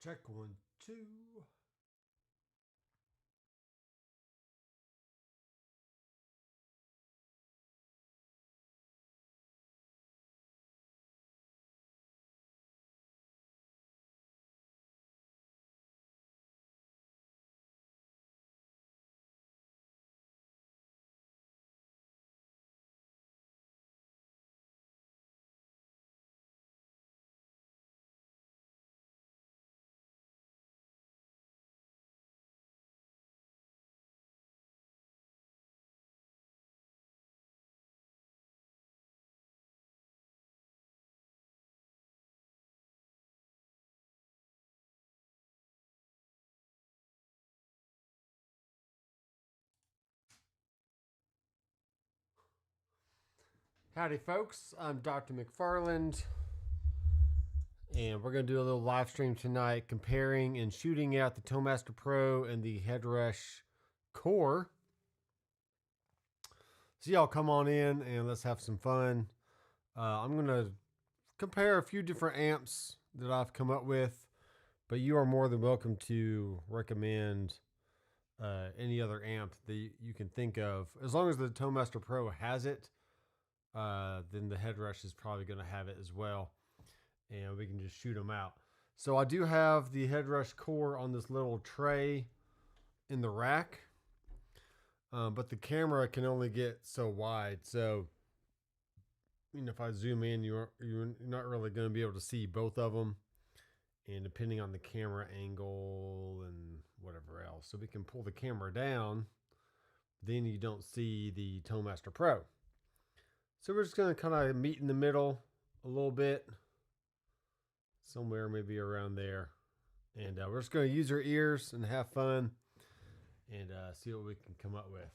Check 1, 2. Howdy, folks. I'm Doctor McFarland, and we're going to do a little live stream tonight comparing and shooting out the Tac-O-Bout Pro and the Headrush Core. So y'all come on in and let's have some fun. I'm going to compare a few different amps that I've come up with, but you are more than welcome to recommend any other amp that you can think of. As long as the Tac-O-Bout Pro has it, then the Headrush is probably going to have it as well, and we can just shoot them out. So I do have the Headrush Core on this little tray in the rack, but the camera can only get so wide. So, if I zoom in, you're not really going to be able to see both of them, and depending on the camera angle and whatever else. So we can pull the camera down, then you don't see the Tac-O-Bout Pro. So we're just going to kind of meet in the middle a little bit, somewhere maybe around there. And we're just going to use our ears and have fun and see what we can come up with.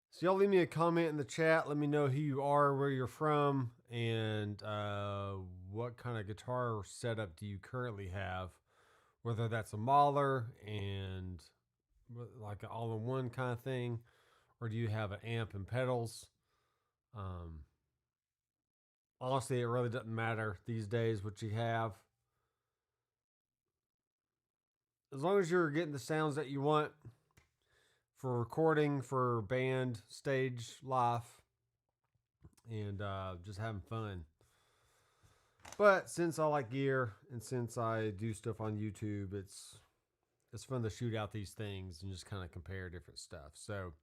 So y'all leave me a comment in the chat. Let me know who you are, where you're from, and what kind of guitar setup do you currently have. Whether that's a Mahler and like an all-in-one kind of thing, or do you have an amp and pedals? Honestly, it really doesn't matter these days what you have. As long as you're getting the sounds that you want for recording, for band, stage, live, and just having fun. But since I like gear and since I do stuff on YouTube, it's fun to shoot out these things and just kind of compare different stuff. So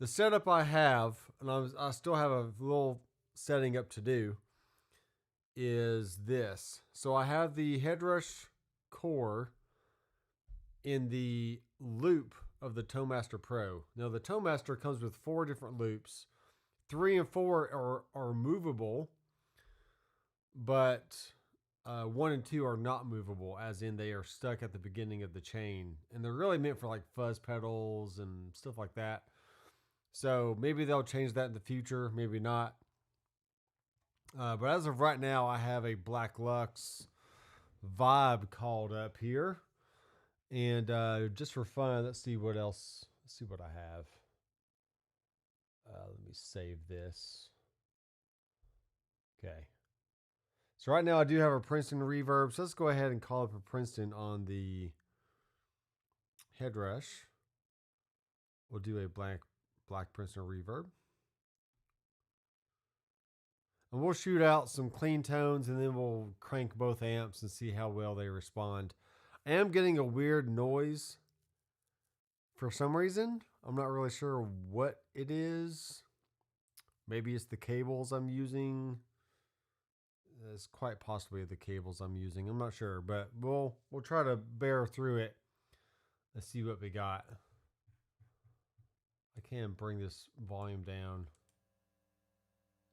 the setup I have, and I still have a little setting up to do, is this. So I have the Headrush Core in the loop of the Tac-O-Bout Pro. Now the Tac-O-Bout comes with 4 different loops. 3 and 4 are movable, but 1 and 2 are not movable, as in they are stuck at the beginning of the chain. And they're really meant for like fuzz pedals and stuff like that. So maybe they'll change that in the future, maybe not. But as of right now, I have a Black Lux Vibe called up here. And just for fun, let's see what else. Let's see what I have. Let me save this. Okay. So right now I do have a Princeton reverb. So let's go ahead and call up a Princeton on the Headrush. We'll do a black Princeton reverb. And we'll shoot out some clean tones and then we'll crank both amps and see how well they respond. I am getting a weird noise for some reason. I'm not really sure what it is. Maybe it's the cables I'm using. It's quite possibly the cables I'm using. I'm not sure, but we'll try to bear through it. Let's see what we got. I can bring this volume down.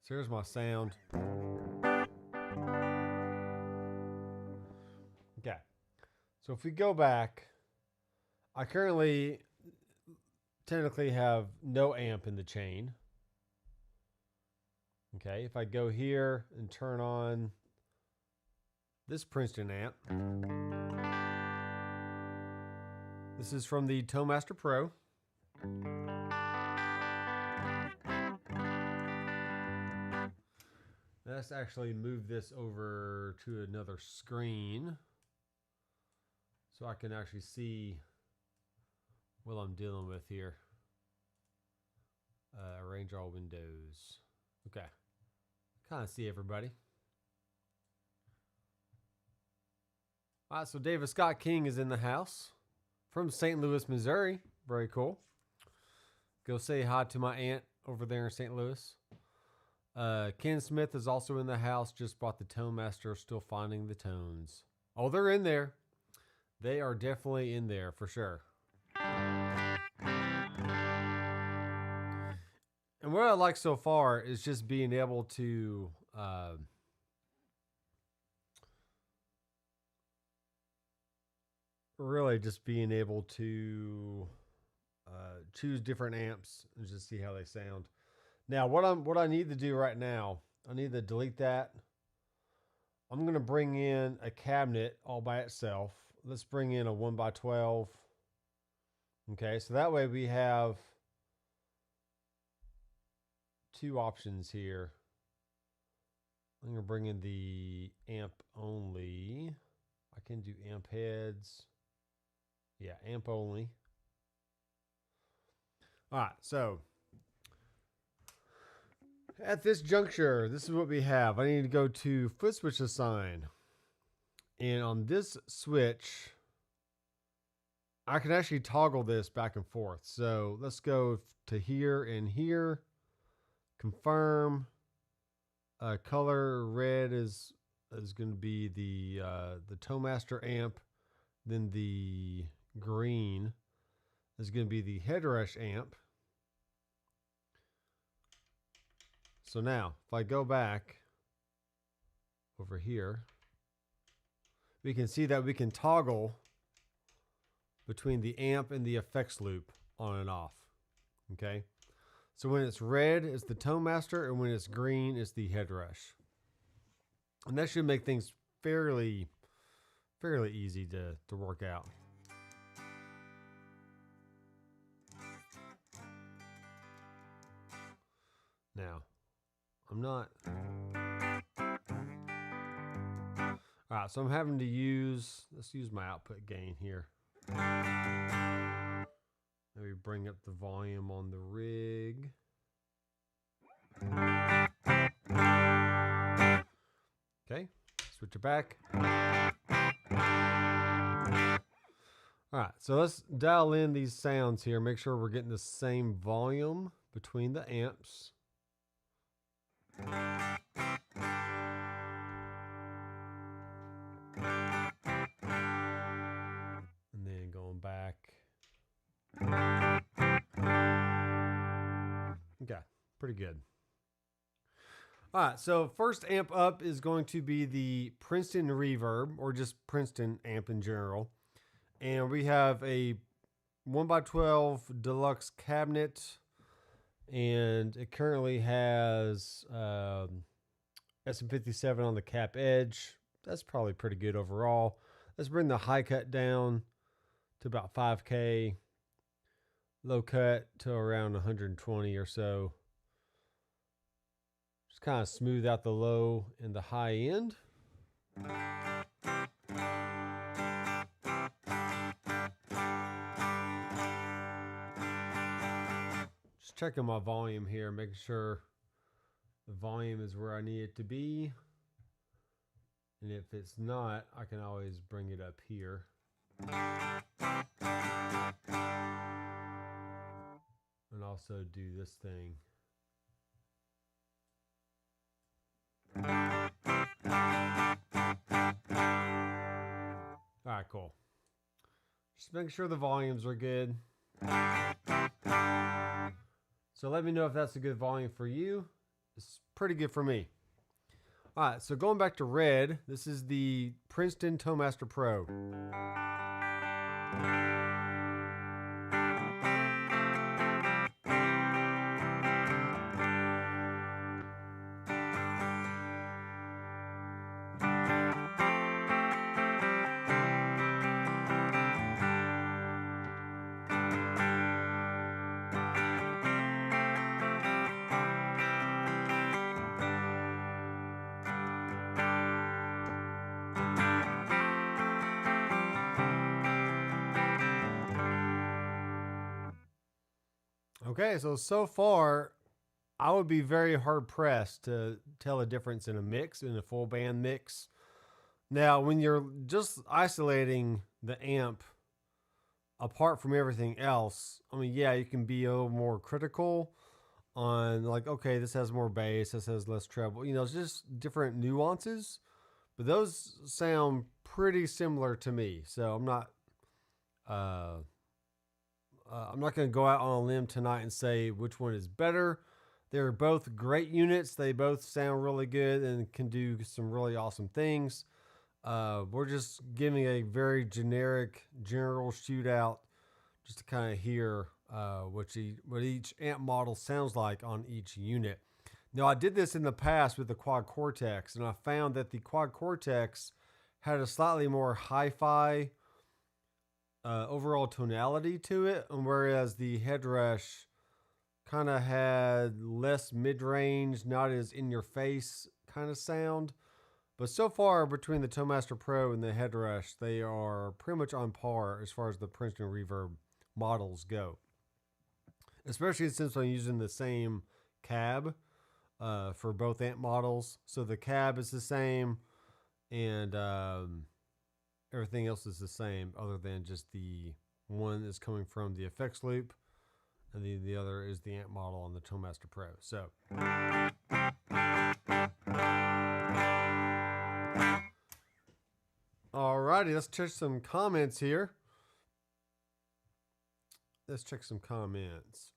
So here's my sound. Okay. So if we go back, I currently technically have no amp in the chain. Okay, if I go here and turn on this Princeton amp. This is from the Tac-O-Bout Pro. let's actually move this over to another screen so I can actually see what I'm dealing with here. Arrange all windows. Okay. Kind of see everybody. All right, so David Scott King is in the house from St. Louis, Missouri. Very cool. Go say hi to my aunt over there in St. Louis. Ken Smith is also in the house. Just bought the Tone Master. Still finding the tones. Oh, they're in there. They are definitely in there for sure. And what I like so far is just being able to really just being able to choose different amps and just see how they sound. Now, what I need to do right now, I need to delete that. I'm going to bring in a cabinet all by itself. Let's bring in a 1x12. Okay, so that way we have two options here. I'm going to bring in the amp only. I can do amp heads. Yeah, amp only. All right, so at this juncture, this is what we have. I need to go to foot switch assign. And on this switch, I can actually toggle this back and forth. So let's go to here and here. Confirm. Color red is going to be the Tone Master amp. Then the green is going to be the Headrush amp. So now, if I go back over here, we can see that we can toggle between the amp and the effects loop on and off. Okay? So when it's red, it's the Tone Master, and when it's green, it's the Headrush. And that should make things fairly easy to work out. Now, I'm not... Alright, so I'm having to use... Let's use my output gain here. Maybe bring up the volume on the rig. Okay, switch it back. Alright, so let's dial in these sounds here. Make sure we're getting the same volume between the amps. And then going back. Okay, pretty good. All right, so first amp up is going to be the Princeton Reverb, or just Princeton amp in general. And we have a 1x12 deluxe cabinet, and it currently has SM57 on the cap edge. That's probably pretty good overall. Let's bring the high cut down to about 5K, low cut to around 120 or so. Just kind of smooth out the low and the high end. Just checking my volume here, making sure the volume is where I need it to be. And if it's not, I can always bring it up here. And also do this thing. Alright, cool. Just making sure the volumes are good. So let me know if that's a good volume for you. It's pretty good for me. Alright, so going back to red, this is the Princeton Tone Master Pro. Okay, so far, I would be very hard pressed to tell a difference in a mix, in a full band mix. Now, when you're just isolating the amp apart from everything else, I mean, yeah, you can be a little more critical on like, okay, this has more bass, this has less treble. It's just different nuances, but those sound pretty similar to me. So uh, I'm not going to go out on a limb tonight and say which one is better. They're both great units. They both sound really good and can do some really awesome things. We're just giving a very general shootout just to kind of hear what each amp model sounds like on each unit. Now, I did this in the past with the Quad Cortex, and I found that the Quad Cortex had a slightly more hi-fi overall tonality to it, and whereas the Headrush kind of had less mid-range, not as in-your-face kind of sound. But so far, between the Toemaster Pro and the Headrush, they are pretty much on par as far as the Princeton Reverb models go. Especially since I'm using the same cab for both amp models. So the cab is the same, and everything else is the same, other than just the one is coming from the effects loop, and the other is the amp model on the Toemaster Pro. So alrighty, let's check some comments here. Let's check some comments.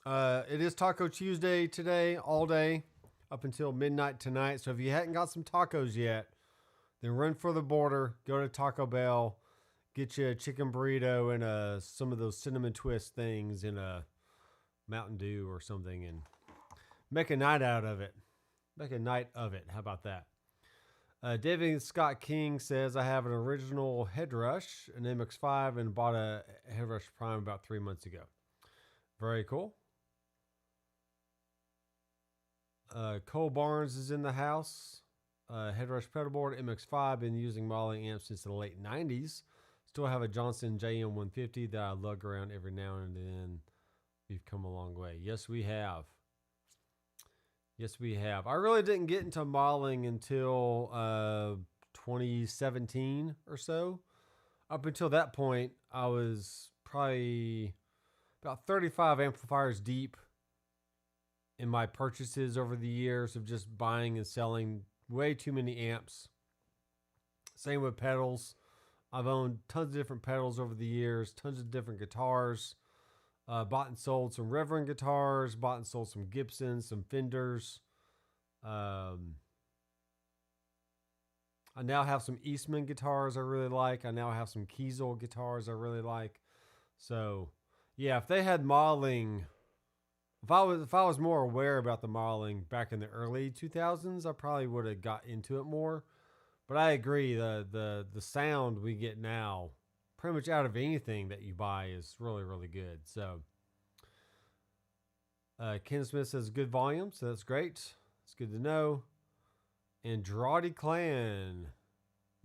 It is Taco Tuesday today, all day, up until midnight tonight. So if you hadn't got some tacos yet, then run for the border, go to Taco Bell, get you a chicken burrito and some of those cinnamon twist things in a Mountain Dew or something, and make a night out of it. Make a night of it. How about that? David Scott King says, I have an original Headrush, an MX5, and bought a Headrush Prime about 3 months ago. Very cool. Cole Barnes is in the house. Headrush pedalboard, MX5, been using modeling amps since the late 90s. Still have a Johnson JM150 that I lug around every now and then. We've come a long way. Yes, we have. Yes, we have. I really didn't get into modeling until 2017 or so. Up until that point, I was probably about 35 amplifiers deep in my purchases over the years of just buying and selling way too many amps. Same with pedals. I've owned tons of different pedals over the years, tons of different guitars. Bought and sold some Reverend guitars, bought and sold some Gibsons, some Fenders. I now have some Eastman guitars I really like. I now have some Kiesel guitars I really like. So, yeah, if they had modeling, if I was more aware about the modeling back in the early 2000s, I probably would have got into it more. But I agree, the sound we get now, pretty much out of anything that you buy, is really, really good. So, Ken Smith says good volume, so that's great. It's good to know. Andrade Clan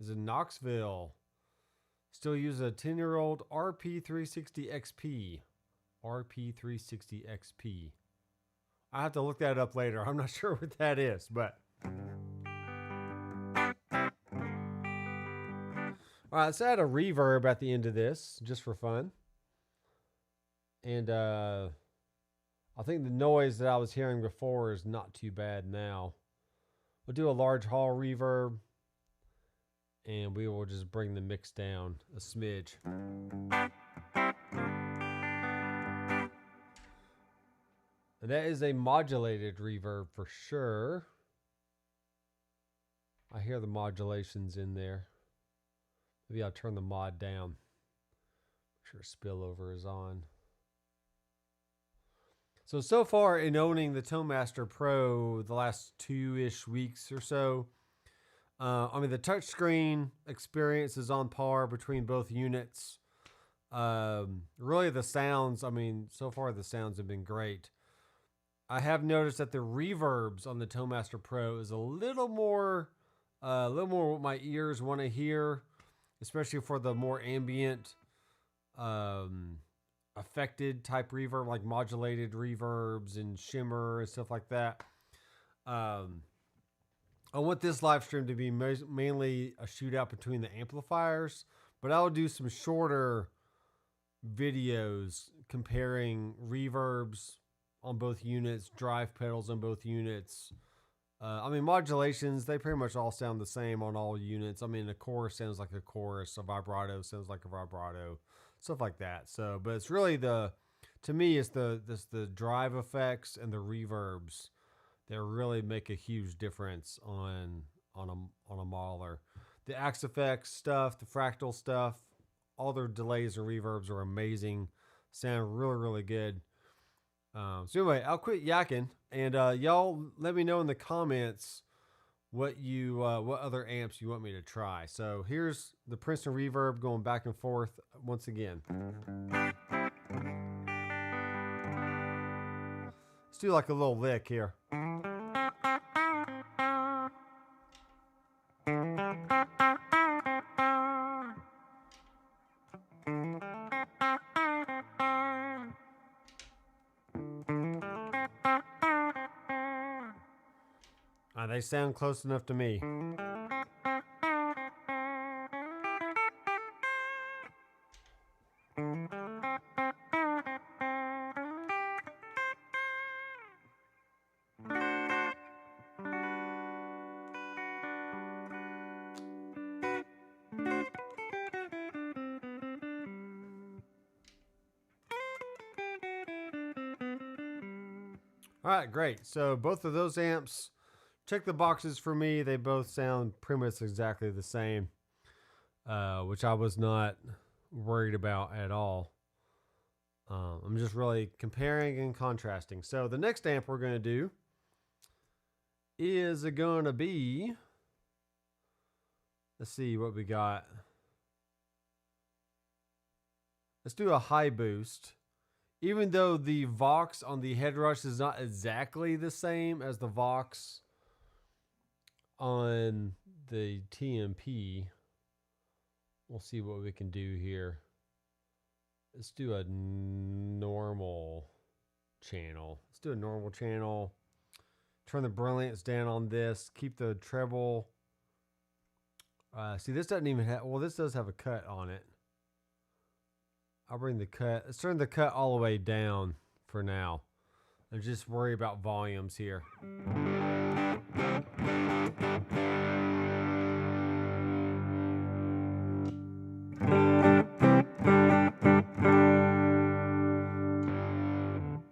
is in Knoxville. Still use a 10-year-old RP360 XP. RP360 XP. I have to look that up later. I'm not sure what that is, but... Alright, let's add a reverb at the end of this, just for fun. And I think the noise that I was hearing before is not too bad now. We'll do a large hall reverb, and we will just bring the mix down a smidge. And that is a modulated reverb for sure. I hear the modulations in there. Maybe I'll turn the mod down. Make sure spillover is on. So far in owning the Toemaster Pro the last 2-ish weeks or so, I mean, the touchscreen experience is on par between both units. Really the sounds, I mean, so far the sounds have been great. I have noticed that the reverbs on the Toemaster Pro is a little more what my ears want to hear, especially for the more ambient affected type reverb, like modulated reverbs and shimmer and stuff like that. I want this live stream to be mainly a shootout between the amplifiers, but I'll do some shorter videos comparing reverbs on both units, drive pedals on both units. I mean, modulations, they pretty much all sound the same on all units. I mean, a chorus sounds like a chorus, a vibrato sounds like a vibrato, stuff like that. So, but it's really to me, it's the drive effects and the reverbs that really make a huge difference on a modeler. The axe effects stuff, the fractal stuff, all their delays and reverbs are amazing. Sound really, really good. So anyway, I'll quit yakking, and y'all let me know in the comments what other amps you want me to try. So here's the Princeton reverb going back and forth once again. Let's do like a little lick here. They sound close enough to me. All right, great. So both of those amps, check the boxes for me. They both sound pretty much exactly the same, which I was not worried about at all. I'm just really comparing and contrasting. So the next amp we're going to do is going to be, let's see what we got. Let's do a high boost. Even though the Vox on the Headrush is not exactly the same as the Vox on the TMP, we'll see what we can do here. Let's do a normal channel. Let's do a normal channel. Turn the brilliance down on this. Keep the treble. See, this doesn't even have, well, this does have a cut on it. I'll bring the cut. Let's turn the cut all the way down for now. And just worry about volumes here.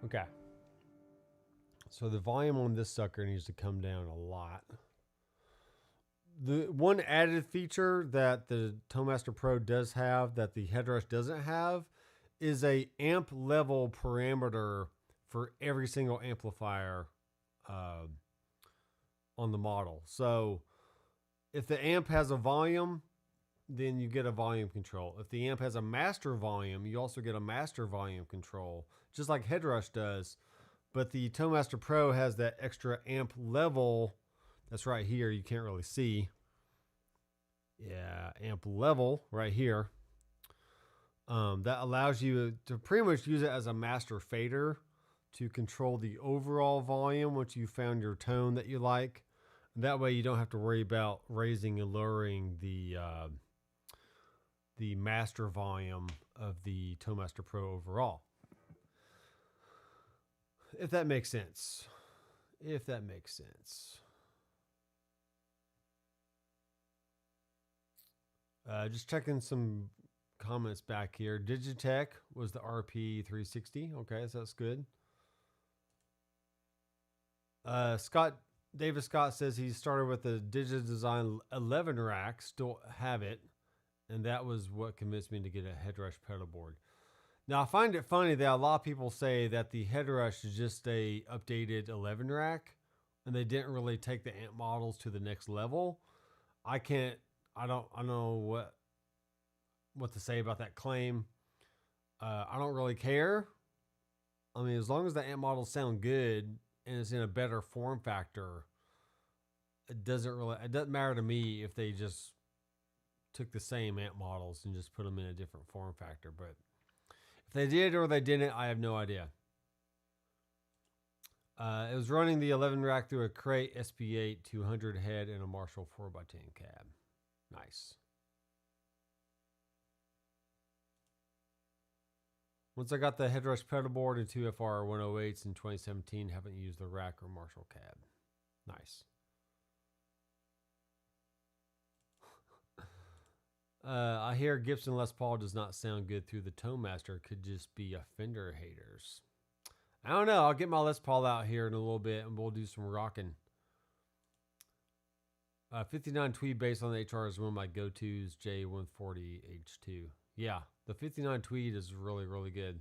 Okay. So the volume on this sucker needs to come down a lot. The one added feature that the ToneMaster Pro does have that the Headrush doesn't have is a amp level parameter for every single amplifier on the model. So if the amp has a volume, then you get a volume control. If the amp has a master volume, you also get a master volume control, just like Headrush does. But the ToneMaster Pro has that extra amp level. That's right here. You can't really see. Yeah, amp level right here. That allows you to pretty much use it as a master fader to control the overall volume once you found your tone that you like. That way you don't have to worry about raising and lowering the master volume of the ToneMaster Pro overall. If that makes sense. If that makes sense. Just checking some comments back here. Digitech was the RP360. Okay, so that's good. David Scott says he started with the Digidesign 11 rack, still have it, and that was what convinced me to get a Headrush pedal board. Now, I find it funny that a lot of people say that the Headrush is just a updated 11 rack, and they didn't really take the amp models to the next level. I don't know what to say about that claim. I don't really care. I mean, as long as the amp models sound good and it's in a better form factor, it doesn't matter to me if they just took the same amp models and just put them in a different form factor. But they did or they didn't, I have no idea. It was running the 11 rack through a crate SP8 200 head and a Marshall 4x10 cab. Nice. Once I got the Headrush pedal board and 2 FR 108s in 2017, haven't used the rack or Marshall cab. Nice. I hear Gibson Les Paul does not sound good through the Tone-Master. Could just be a Fender haters. I don't know. I'll get my Les Paul out here in a little bit and we'll do some rocking. 59 Tweed bass on the HR is one of my go-tos. J140 H2. Yeah, the 59 Tweed is really, really good.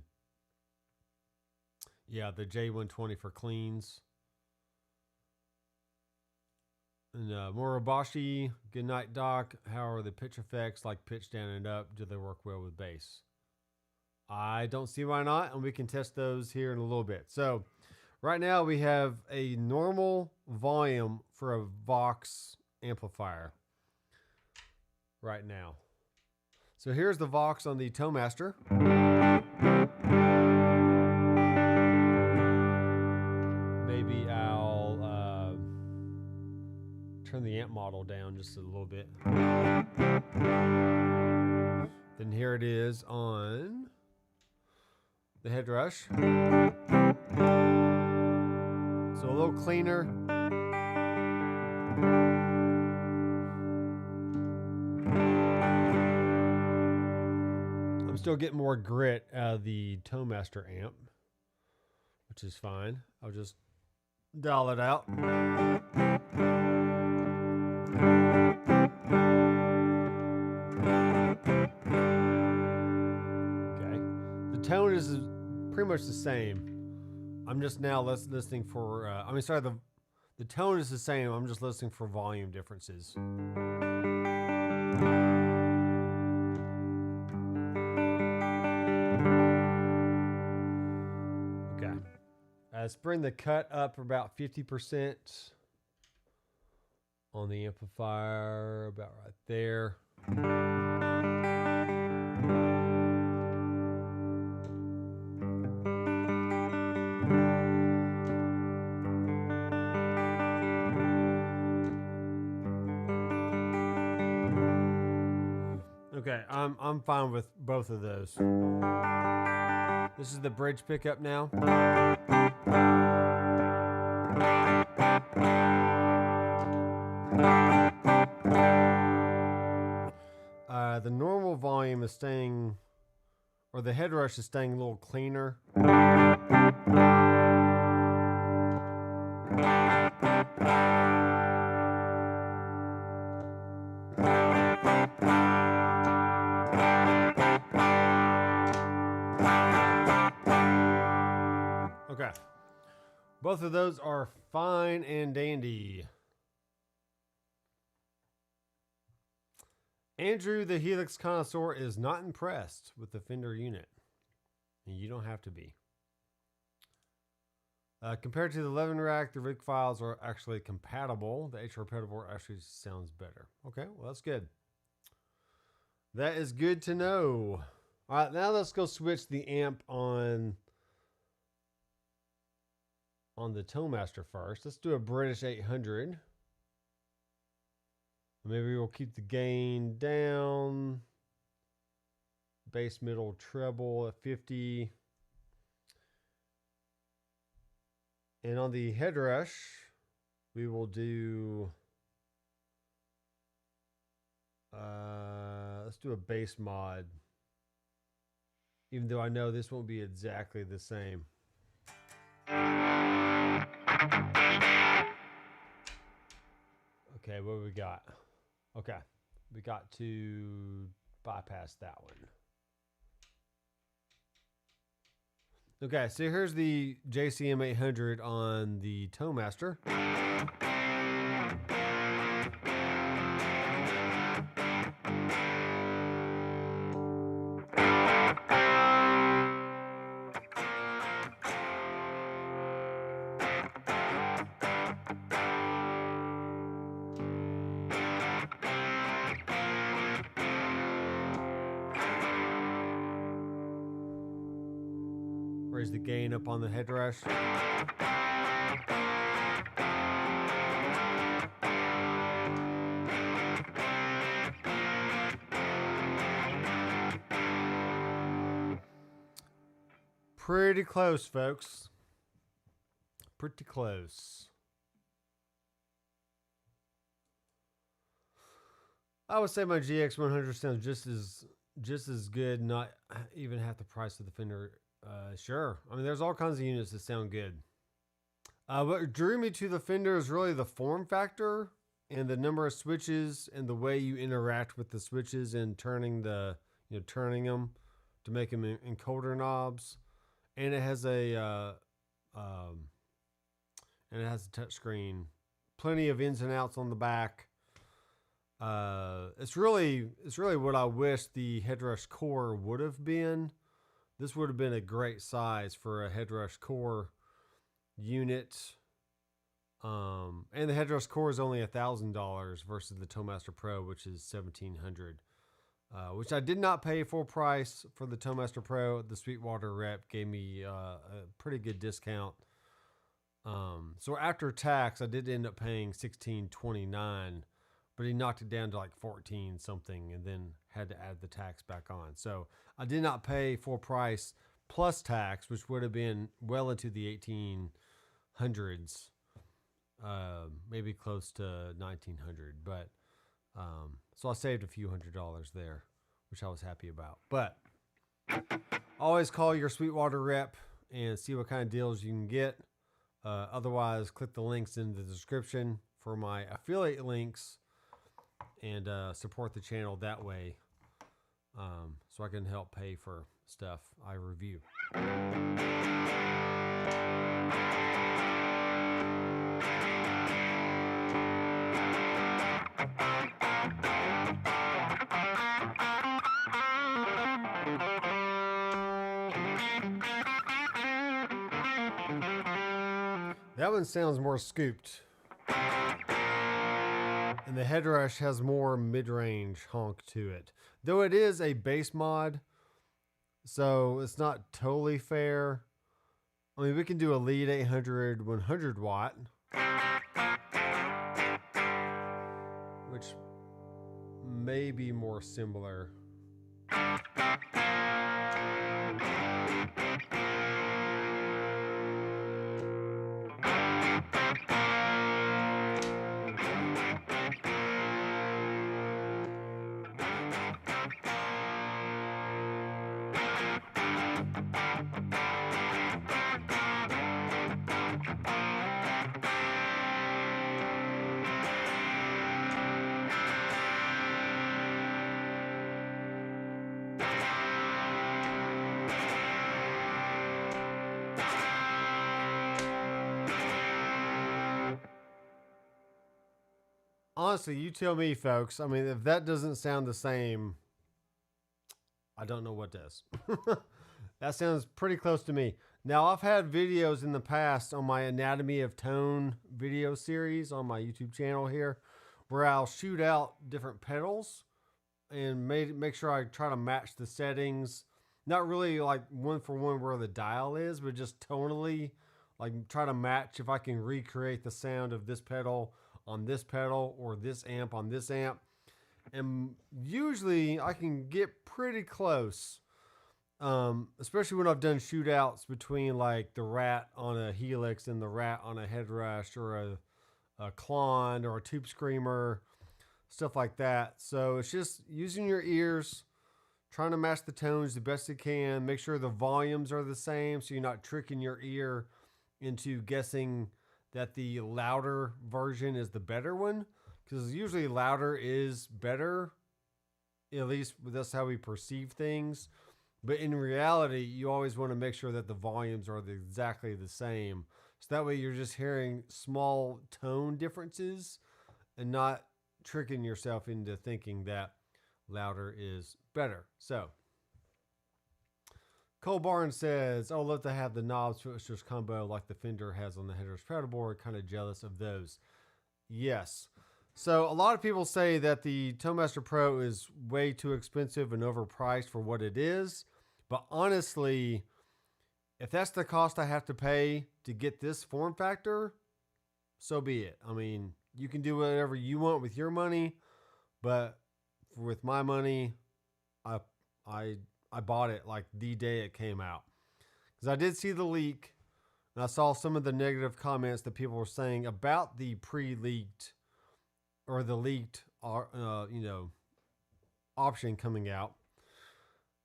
Yeah, the J120 for cleans. And Morobashi, good night, Doc. How are the pitch effects like pitch down and up? Do they work well with bass? I don't see why not, and we can test those here in a little bit. So right now we have a normal volume for a Vox amplifier right now. So here's the Vox on the Tone-Master. Maybe I'll turn the amp model down just a little bit. Then here it is on the Headrush. So a little cleaner. I'm still getting more grit out of the Tone-Master amp, which is fine. I'll just dial it out. Tone is pretty much the same. I'm just now listening for, the tone is the same. I'm just listening for volume differences. Okay. Let's bring the cut up about 50% on the amplifier, about right there. Okay, I'm fine with both of those. This is the bridge pickup now. The normal volume is staying, or the Headrush is staying a little cleaner. Okay. Both of those are fine and dandy. Andrew, the Helix connoisseur, is not impressed with the Fender unit. And you don't have to be. Compared to the 11 rack, the rig files are actually compatible. The HR pedal board actually sounds better. Okay, well, that's good. That is good to know. All right, now let's go switch the amp on the Tone-Master first. Let's do a British 800. Maybe we'll keep the gain down. Bass, middle, treble at 50. And on the Headrush, we will do, let's do a bass mod. Even though I know this won't be exactly the same. Okay, what do we got? Okay, we got to bypass that one. Okay, so here's the JCM 800 on the Tone-Master. Raise the gain up on the Headrush. Pretty close, folks. Pretty close. I would say my GX100 sounds just as good, not even half the price of the Fender. Sure. I mean, there's all kinds of units that sound good. What drew me to the Fender is really the form factor and the number of switches and the way you interact with the switches and turning them to make them encoder knobs. And it has a touch screen. Plenty of ins and outs on the back. It's really what I wish the Headrush core would have been. This would have been a great size for a Headrush core unit. And the Headrush core is only $1,000 versus the Toemaster Pro, which is $1,700. Which I did not pay full price for the Toemaster Pro. The Sweetwater rep gave me a pretty good discount. So after tax, I did end up paying $1,629, but he knocked it down to like 14 something and then had to add the tax back on. So I did not pay full price plus tax, which would have been well into the 1800s, maybe close to 1900. But so I saved a few $100s there, which I was happy about. But always call your Sweetwater rep and see what kind of deals you can get. Otherwise, click the links in the description for my affiliate links and support the channel that way, so I can help pay for stuff I review. That one sounds more scooped. And the Headrush has more mid-range honk to it. Though it is a bass mod, so it's not totally fair. I mean, we can do a lead 800 100 watt, which may be more similar. Honestly, you tell me, folks. I mean, if that doesn't sound the same, I don't know what does. That sounds pretty close to me. Now, I've had videos in the past on my Anatomy of Tone video series on my YouTube channel here, where I'll shoot out different pedals and make sure I try to match the settings. Not really like one for one where the dial is, but just tonally, like try to match if I can recreate the sound of this pedal on this pedal or this amp on this amp. And usually I can get pretty close, especially when I've done shootouts between like the Rat on a Helix and the Rat on a Headrush or a Klon or a Tube Screamer, stuff like that. So it's just using your ears, trying to match the tones the best you can, make sure the volumes are the same so you're not tricking your ear into guessing that the louder version is the better one, because usually louder is better, at least that's how we perceive things. But in reality, you always want to make sure that the volumes are exactly the same, so that way you're just hearing small tone differences and not tricking yourself into thinking that louder is better. So Cole Barnes says, "Oh, love to have the knob switchers combo like the Fender has on the Headrush pedalboard. Kind of jealous of those." Yes. So a lot of people say that the Toemaster Pro is way too expensive and overpriced for what it is. But honestly, if that's the cost I have to pay to get this form factor, so be it. I mean, you can do whatever you want with your money, but with my money, I bought it like the day it came out. Because I did see the leak, and I saw some of the negative comments that people were saying about the pre-leaked or the leaked, option coming out.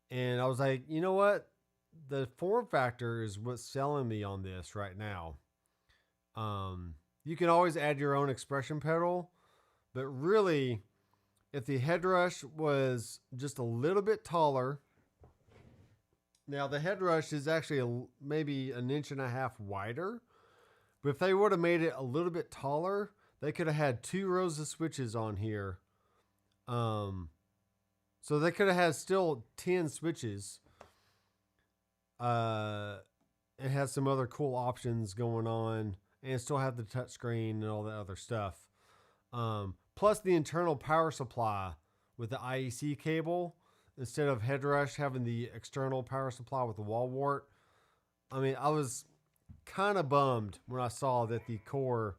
And I was like, you know what? The form factor is what's selling me on this right now. You can always add your own expression pedal, but really, if the Headrush was just a little bit taller, now the Headrush is actually maybe 1.5 inches wider, but if they would have made it a little bit taller, they could have had 2 rows of switches on here. So they could have had still 10 switches. It has some other cool options going on, and still have the touchscreen and all that other stuff. Plus the internal power supply with the IEC cable, instead of Headrush having the external power supply with the wall wart. I mean, I was kind of bummed when I saw that the Core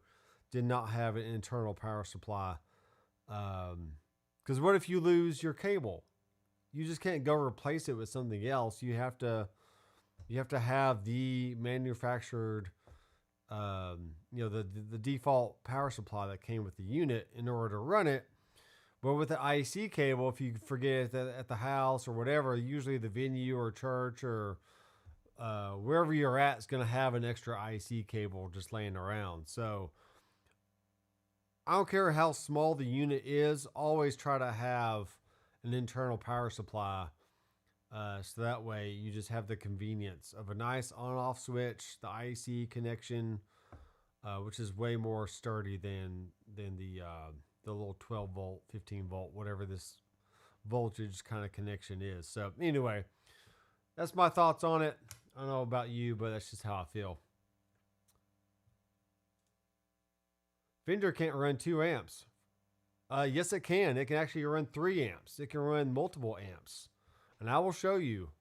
did not have an internal power supply. Because what if you lose your cable? You just can't go replace it with something else. You have to have the manufactured, the default power supply that came with the unit in order to run it. But with the IEC cable, if you forget it at the house or whatever, usually the venue or church or wherever you're at is going to have an extra IEC cable just laying around. So I don't care how small the unit is, always try to have an internal power supply. So that way you just have the convenience of a nice on-off switch, the IEC connection, which is way more sturdy than the little 12 volt, 15 volt, whatever this voltage kind of connection is. So anyway, that's my thoughts on it. I don't know about you, but that's just how I feel. Fender can't run 2 amps. Yes, it can. It can actually run 3 amps. It can run multiple amps. And I will show you.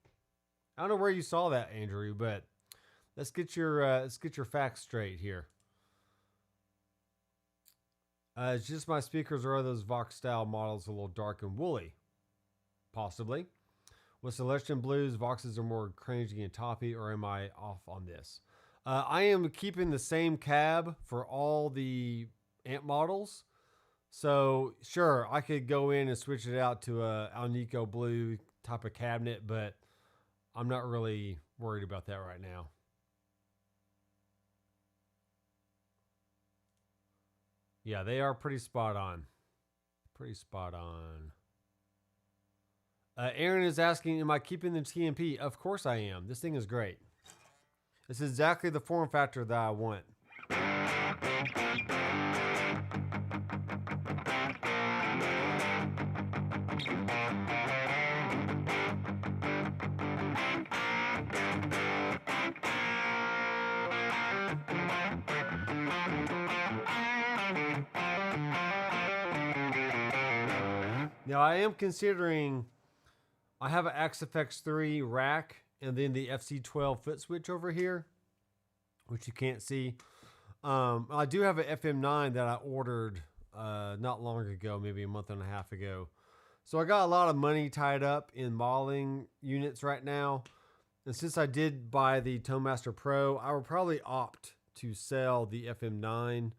I don't know where you saw that, Andrew, but let's get your facts straight here. It's just my speakers, or are those Vox style models a little dark and woolly? Possibly. With Celestian Blues, Voxes are more cringy and toppy, or am I off on this? I am keeping the same cab for all the amp models. So sure, I could go in and switch it out to a Alnico Blue type of cabinet, but I'm not really worried about that right now. Yeah, they are pretty spot on. Pretty spot on. Aaron is asking, am I keeping the TMP? Of course I am. This thing is great. This is exactly the form factor that I want. Now I am considering, I have an Axe-Fx 3 rack and then the FC12 foot switch over here, which you can't see. I do have an FM9 that I ordered not long ago, maybe a month and a half ago. So I got a lot of money tied up in modeling units right now. And since I did buy the ToneMaster Pro, I would probably opt to sell the FM9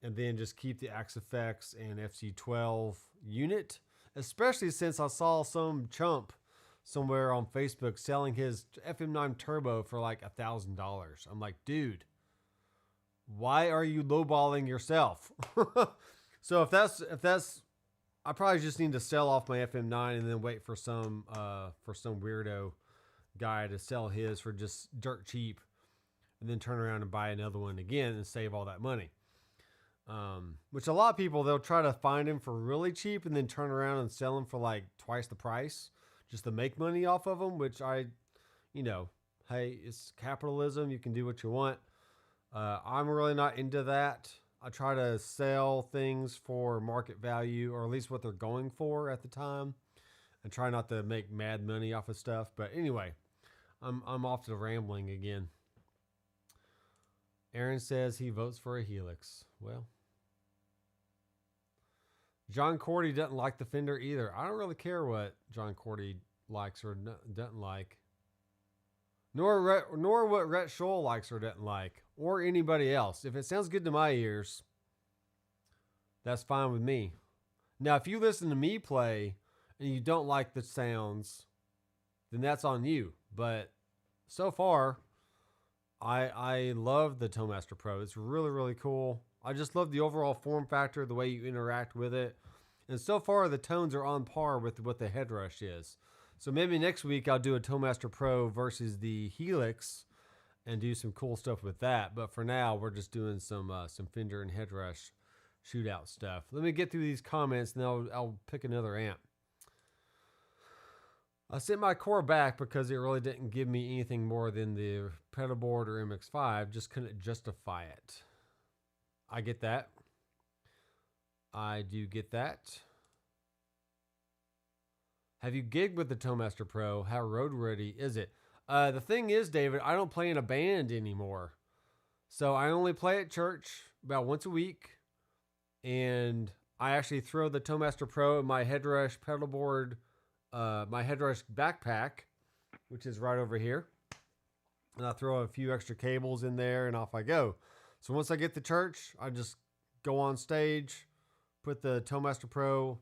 and then just keep the Axe-Fx and FC12 unit. Especially since I saw some chump somewhere on Facebook selling his FM9 Turbo for like $1,000. I'm like, dude, why are you lowballing yourself? So if that's, I probably just need to sell off my FM9 and then wait for some weirdo guy to sell his for just dirt cheap, and then turn around and buy another one again and save all that money. Which a lot of people, they'll try to find him for really cheap and then turn around and sell him for like twice the price just to make money off of them, which hey, it's capitalism. You can do what you want. I'm really not into that. I try to sell things for market value, or at least what they're going for at the time, and try not to make mad money off of stuff. But anyway, I'm off to rambling again. Aaron says he votes for a Helix. Well, John Cordy doesn't like the Fender either. I don't really care what John Cordy likes or doesn't like. Nor what Rhett Scholl likes or doesn't like. Or anybody else. If it sounds good to my ears, that's fine with me. Now, if you listen to me play and you don't like the sounds, then that's on you. But so far, I love the Toemaster Pro. It's really, really cool. I just love the overall form factor, the way you interact with it. And so far, the tones are on par with what the Headrush is. So maybe next week I'll do a Toemaster Pro versus the Helix and do some cool stuff with that. But for now, we're just doing some Fender and Headrush shootout stuff. Let me get through these comments, and then I'll pick another amp. I sent my core back because it really didn't give me anything more than the pedal board or MX5. Just couldn't justify it. I get that. I do get that. Have you gigged with the Toemaster Pro? How road ready is it? The thing is, David, I don't play in a band anymore. So I only play at church about once a week. And I actually throw the Toemaster Pro in my Headrush pedal board, my Headrush backpack, which is right over here. And I throw a few extra cables in there and off I go. So once I get to church, I just go on stage, put the Toemaster Pro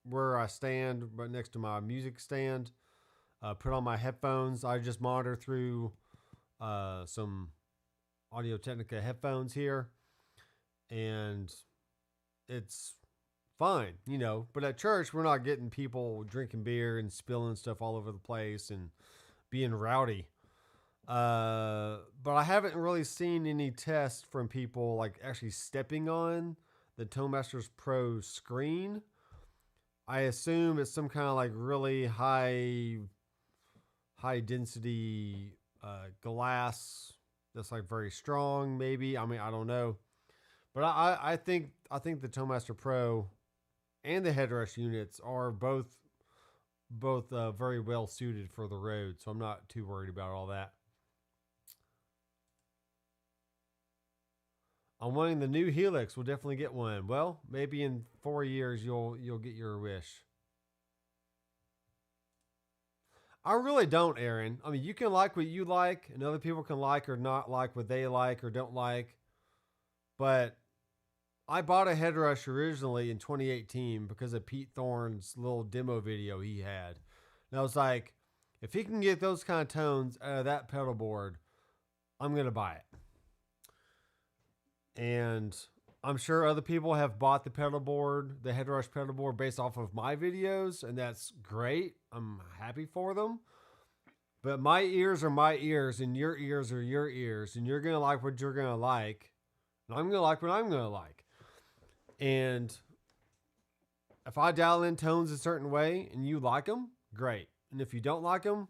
where I stand, right next to my music stand, put on my headphones. I just monitor through some Audio-Technica headphones here, and it's fine, you know. But at church, we're not getting people drinking beer and spilling stuff all over the place and being rowdy. But I haven't really seen any tests from people like actually stepping on the Toemaster Pro screen. I assume it's some kind of like really high density glass that's like very strong, maybe. I mean, I don't know. But I think the Toemaster Pro and the Headrush units are both very well suited for the road, so I'm not too worried about all that. I'm wanting the new Helix. We'll definitely get one. Well, maybe in 4 years you'll get your wish. I really don't, Aaron. I mean, you can like what you like, and other people can like or not like what they like or don't like. But I bought a Headrush originally in 2018 because of Pete Thorne's little demo video he had. And I was like, if he can get those kind of tones out of that pedal board, I'm going to buy it. And I'm sure other people have bought the pedal board, the Headrush pedal board, based off of my videos, and that's great. I'm happy for them. But my ears are my ears, and your ears are your ears, and you're going to like what you're going to like, and I'm going to like what I'm going to like. And if I dial in tones a certain way and you like them, great. And if you don't like them,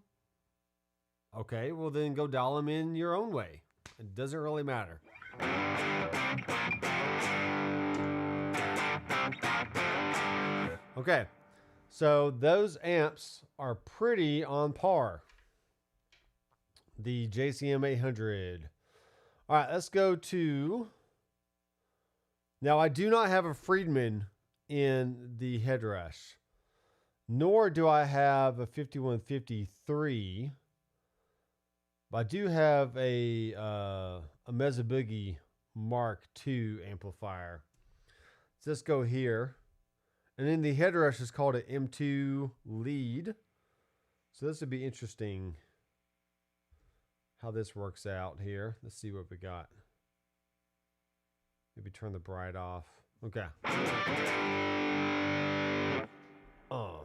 okay, well then go dial them in your own way. It doesn't really matter. Okay, so those amps are pretty on par. The JCM 800. All right, let's go to... Now, I do not have a Friedman in the Headrush, nor do I have a 5153. But I do have a Mesa Boogie Mark II amplifier. So let's go here. And then the Headrush is called an M2 lead. So this would be interesting how this works out here. Let's see what we got. Maybe turn the bright off. Okay. Oh.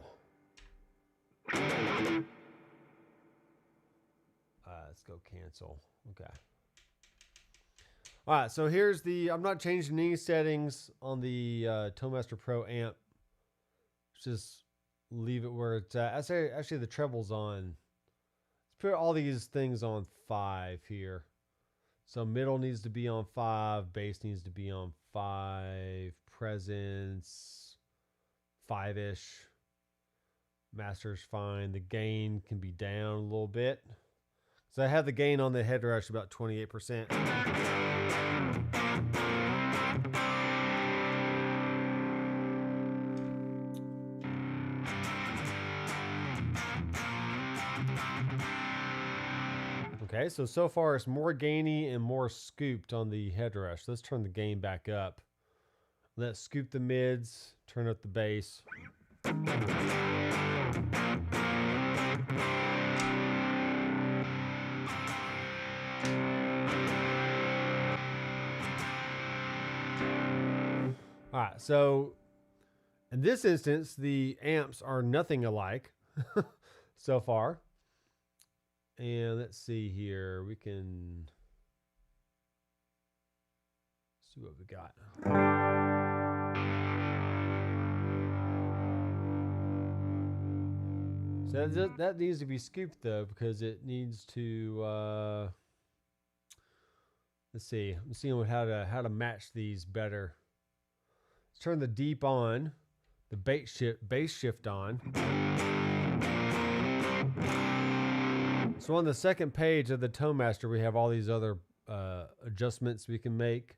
Let's go cancel. Okay. All right, so here's the... I'm not changing any settings on the Toemaster Pro amp. Just leave it where it's at. Actually, the treble's on. Let's put all these things on 5 here. So middle needs to be on 5. Bass needs to be on 5. Presence 5-ish. Master's fine. The gain can be down a little bit. So I had the gain on the Headrush about 28%. Okay, so far it's more gainy and more scooped on the Headrush. Let's turn the gain back up. Let's scoop the mids, turn up the bass. All right, so in this instance, the amps are nothing alike so far. And let's see here. We can see what we got. So that needs to be scooped though, because it needs to. Let's see. I'm seeing how to match these better. Let's turn the deep on, the bass shift on. So on the second page of the Tone Master, we have all these other adjustments we can make.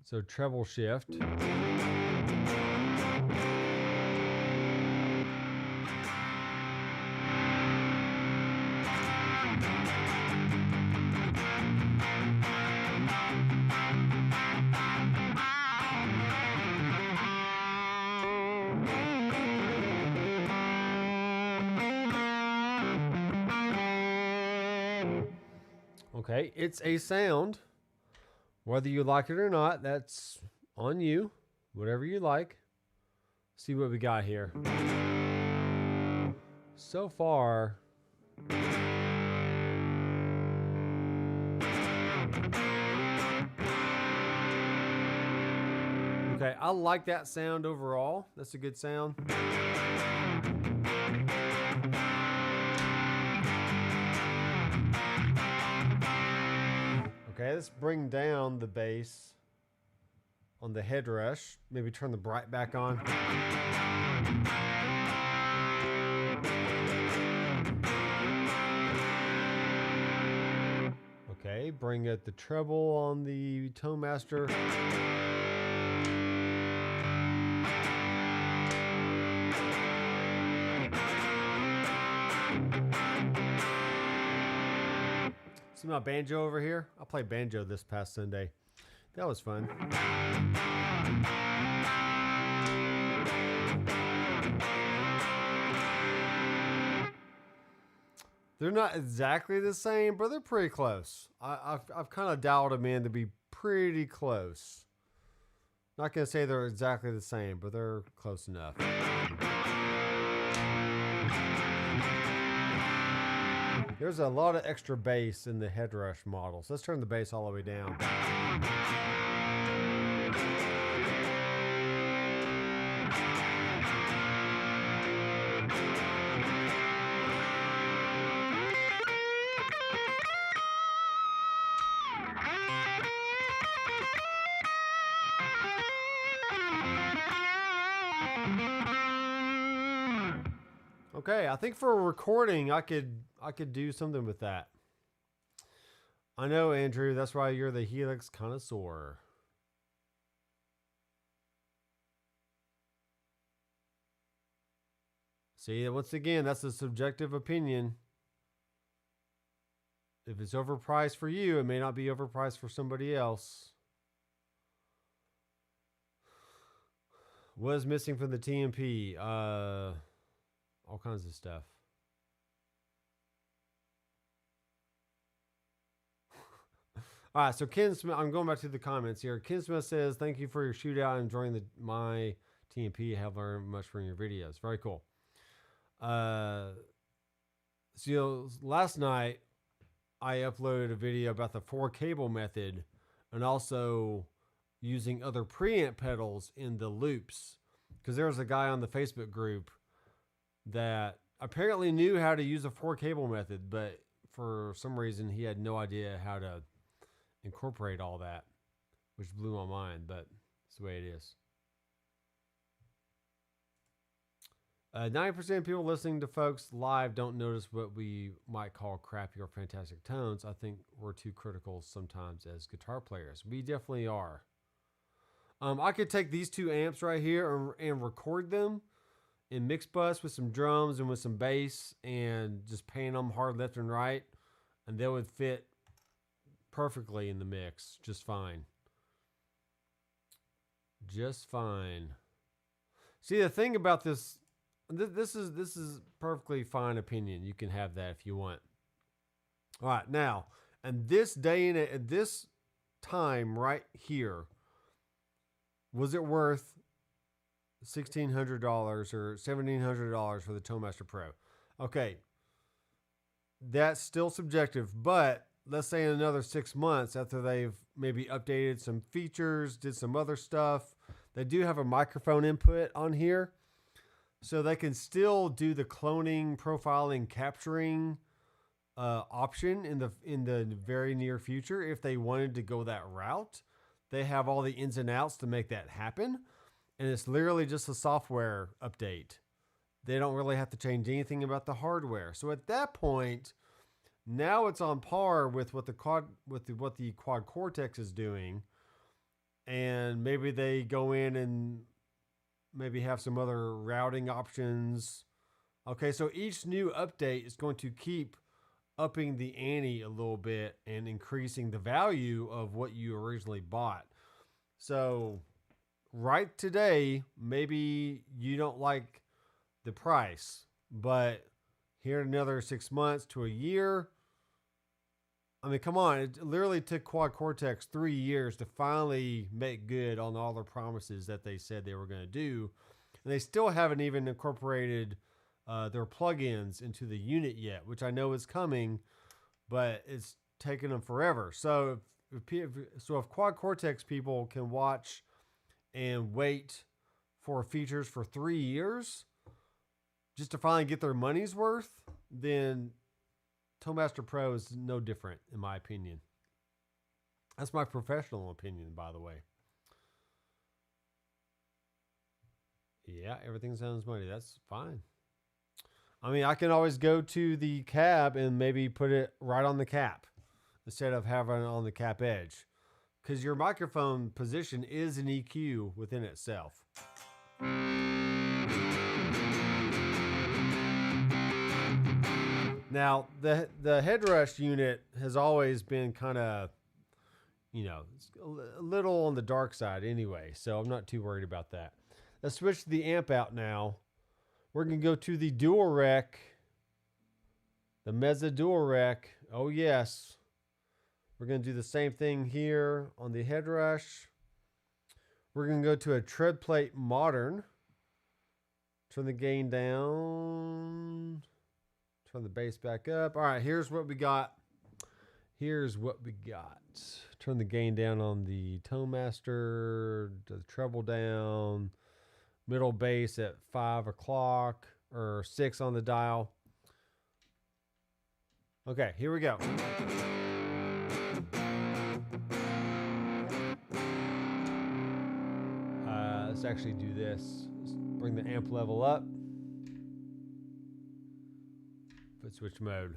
So treble shift. Okay, it's a sound. Whether you like it or not, that's on you. Whatever you like. See what we got here. So far, okay, I like that sound overall. That's a good sound. Okay, let's bring down the bass on the Headrush. Maybe turn the bright back on. Okay, bring up the treble on the Tone Master. See my banjo over here? I played banjo this past Sunday. That was fun. They're not exactly the same, but they're pretty close. I've kind of dialed them in to be pretty close. Not going to say they're exactly the same, but they're close enough. There's a lot of extra bass in the Headrush model. So let's turn the bass all the way down. Okay, I think for a recording, I could do something with that. I know, Andrew. That's why you're the Helix connoisseur. See, once again, that's a subjective opinion. If it's overpriced for you, it may not be overpriced for somebody else. What is missing from the TMP? All kinds of stuff. All right, so Ken Smith, I'm going back to the comments here. Ken Smith says, thank you for your shootout and enjoying my TMP. I have learned much from your videos. Very cool. So last night, I uploaded a video about the 4-cable method and also using other preamp pedals in the loops. Because there was a guy on the Facebook group that apparently knew how to use a 4-cable method, but for some reason he had no idea how to incorporate all that, which blew my mind, but it's the way it is. 90% of people listening to folks live don't notice what we might call crappy or fantastic tones. I think we're too critical sometimes as guitar players. We definitely are. I could take these two amps right here and record them in mix bus with some drums and with some bass and just paint them hard left and right, and they would fit perfectly in the mix just fine. Just fine. See, the thing about this is perfectly fine opinion. You can have that if you want. All right, now, and this day and at this time right here, was it worth $1,600 or $1,700 for the Toemaster Pro? Okay, that's still subjective, but let's say in another 6 months after they've maybe updated some features, did some other stuff, they do have a microphone input on here. So they can still do the cloning, profiling, capturing option in the very near future if they wanted to go that route. They have all the ins and outs to make that happen, and it's literally just a software update. They don't really have to change anything about the hardware. So at that point, now it's on par with what the Quad Cortex is doing, and maybe they go in and maybe have some other routing options. Okay, so each new update is going to keep upping the ante a little bit and increasing the value of what you originally bought. So right today, maybe you don't like the price, but here in another 6 months to a year, I mean, come on, it literally took Quad Cortex 3 years to finally make good on all their promises that they said they were going to do. And they still haven't even incorporated their plugins into the unit yet, which I know is coming, but it's taken them forever. So if Quad Cortex people can watch and wait for features for 3 years just to finally get their money's worth, then Toemaster Pro is no different, in my opinion. That's my professional opinion, by the way. Yeah, everything sounds money. That's fine. I mean, I can always go to the cab and maybe put it right on the cap instead of having it on the cap edge, because your microphone position is an EQ within itself. Now, the Headrush unit has always been kind of, a little on the dark side anyway, so I'm not too worried about that. Let's switch the amp out now. We're going to go to the dual rec, the Mezza dual rec. Oh, yes. We're going to do the same thing here on the Headrush. We're going to go to a tread plate modern. Turn the gain down. Turn the bass back up. All right, here's what we got. Turn the gain down on the Toemaster, the treble down, middle bass at 5 o'clock or 6 on the dial. Okay, here we go. Let's actually do this. Let's bring the amp level up. Foot switch mode.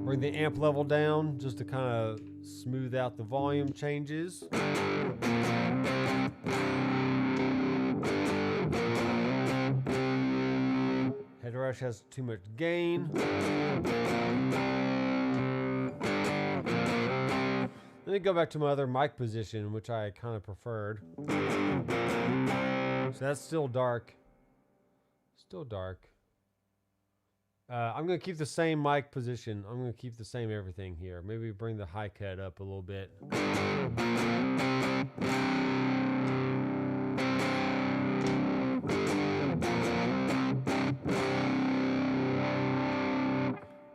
Bring the amp level down just to kind of smooth out the volume changes. Headrush has too much gain. Let me go back to my other mic position, which I kind of preferred. So that's still dark. Still dark. I'm going to keep the same mic position. I'm going to keep the same everything here. Maybe bring the high cut up a little bit.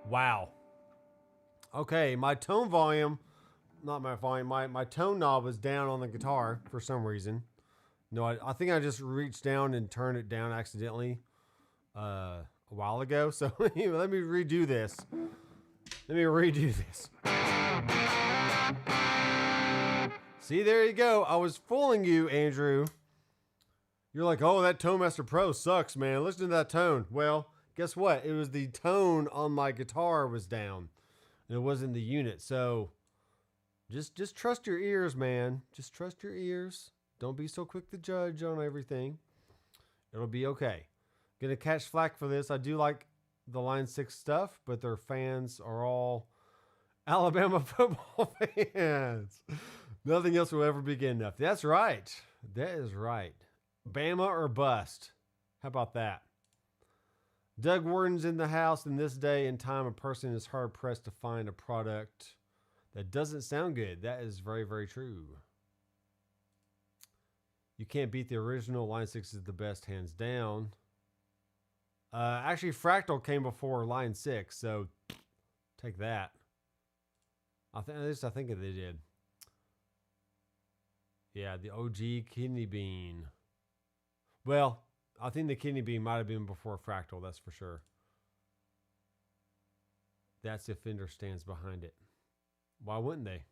Wow. Okay, my tone volume, not my volume, my tone knob was down on the guitar for some reason. No, I think I just reached down and turned it down accidentally a while ago. So let me redo this. Let me redo this. See, there you go. I was fooling you, Andrew. You're like, oh, that Tone Master Pro sucks, man. Listen to that tone. Well, guess what? It was the tone on my guitar was down. And it wasn't the unit. So just trust your ears, man. Just trust your ears. Don't be so quick to judge on everything. It'll be okay. Gonna catch flack for this. I do like the Line 6 stuff, but their fans are all Alabama football fans. Nothing else will ever be good enough. That's right. That is right. Bama or bust. How about that? Doug Warden's in the house. In this day and time, a person is hard pressed to find a product that doesn't sound good. That is very, very true. You can't beat the original. Line 6 is the best, hands down. Actually, Fractal came before Line 6, so take that. At least I think they did. Yeah, the OG Kidney Bean. Well, I think the Kidney Bean might have been before Fractal, that's for sure. That's if Fender stands behind it. Why wouldn't they?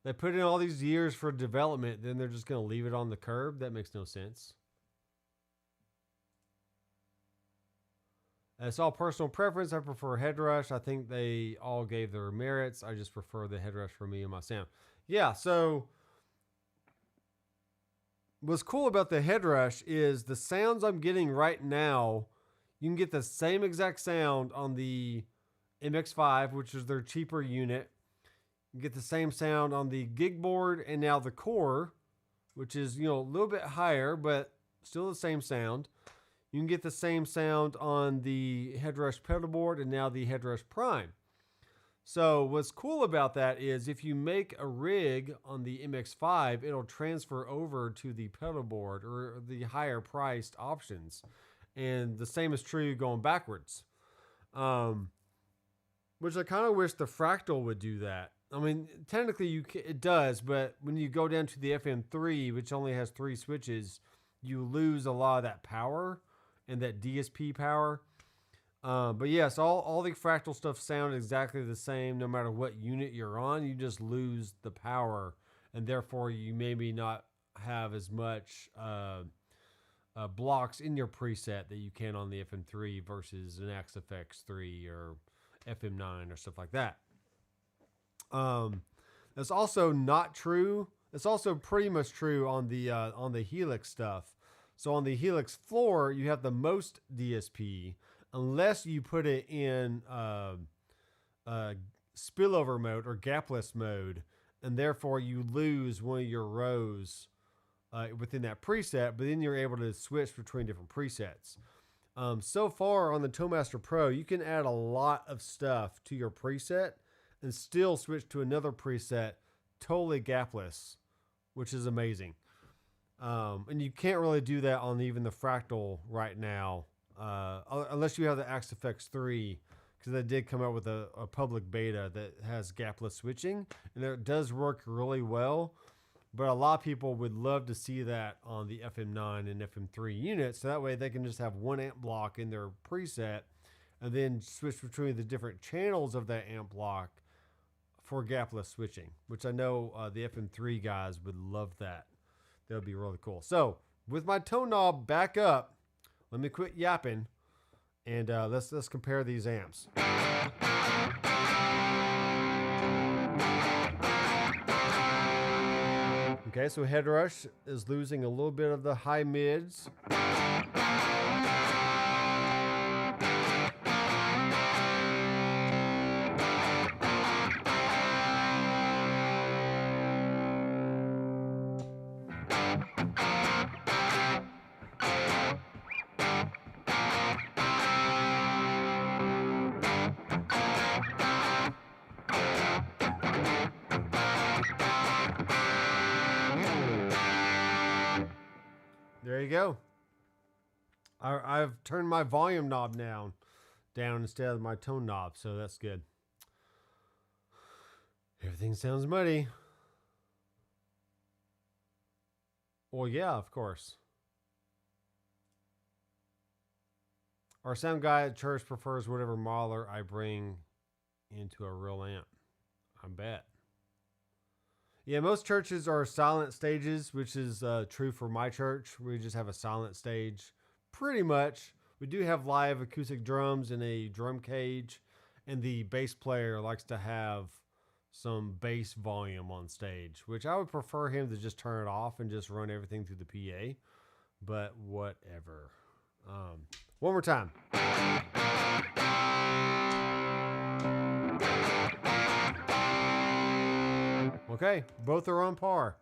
They put in all these years for development, then they're just going to leave it on the curb? That makes no sense. It's all personal preference. I prefer Headrush. I think they all gave their merits. I just prefer the Headrush for me and my sound. Yeah, so what's cool about the Headrush is the sounds I'm getting right now, you can get the same exact sound on the MX5, which is their cheaper unit. You get the same sound on the gig board and now the core, which is, a little bit higher, but still the same sound. You can get the same sound on the Headrush pedal board and now the Headrush Prime. So what's cool about that is if you make a rig on the MX5, it'll transfer over to the pedal board or the higher priced options. And the same is true going backwards. Which I kind of wish the Fractal would do that. I mean, technically it does, but when you go down to the FM3, which only has 3 switches, you lose a lot of that power and that DSP power. But yes, all the Fractal stuff sound exactly the same no matter what unit you're on. You just lose the power, and therefore you maybe not have as much blocks in your preset that you can on the FM3 versus an XFX3 or FM9 or stuff like that. That's also not true. It's also pretty much true on the Helix stuff. So on the Helix floor, you have the most DSP, unless you put it in spillover mode or gapless mode, and therefore you lose one of your rows within that preset, but then you're able to switch between different presets. So far on the Tone Master Pro, you can add a lot of stuff to your preset and still switch to another preset totally gapless, which is amazing. And you can't really do that on even the Fractal right now, unless you have the XFX3, because they did come out with a public beta that has gapless switching, and it does work really well. But a lot of people would love to see that on the FM9 and FM3 units, so that way they can just have one amp block in their preset and then switch between the different channels of that amp block for gapless switching, which I know the FM3 guys would love that. That would be really cool. So with my tone knob back up, let me quit yapping and let's compare these amps. Okay, so Headrush is losing a little bit of the high mids. There you go. I've turned my volume knob down instead of my tone knob, so that's good. Everything sounds muddy. Well, yeah, of course. Our sound guy at church prefers whatever modeler I bring into a real amp. I bet. Yeah, most churches are silent stages, which is true for my church. We just have a silent stage, pretty much. We do have live acoustic drums in a drum cage, and the bass player likes to have some bass volume on stage, which I would prefer him to just turn it off and just run everything through the PA, but whatever. One more time. Okay, both are on par.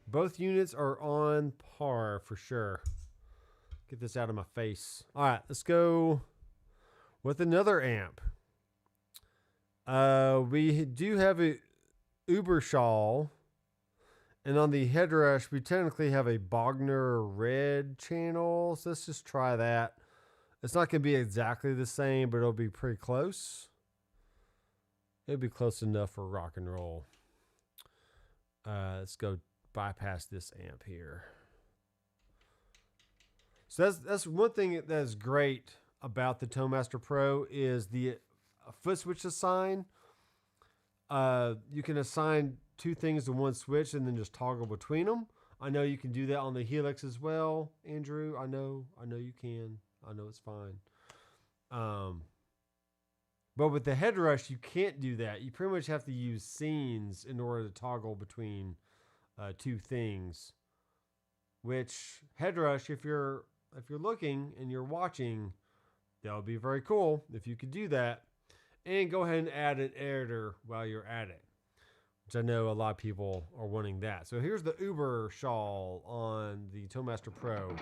Both units are on par for sure. Get this out of my face. All right, let's go with another amp. We do have a Ubershaw, and on the Headrush, we technically have a Bogner red channel. So let's just try that. It's not going to be exactly the same, but it'll be pretty close. It'll be close enough for rock and roll. Let's go bypass this amp here. So that's one thing that is great about the ToneMaster Pro is the foot switch assign. You can assign two things to one switch and then just toggle between them. I know you can do that on the Helix as well, Andrew. I know you can. I know it's fine. But with the Headrush, you can't do that. You pretty much have to use scenes in order to toggle between two things. Which Headrush, if you're looking and you're watching, that would be very cool if you could do that. And go ahead and add an editor while you're at it, which I know a lot of people are wanting that. So here's the Ubershaw on the ToneMaster Pro.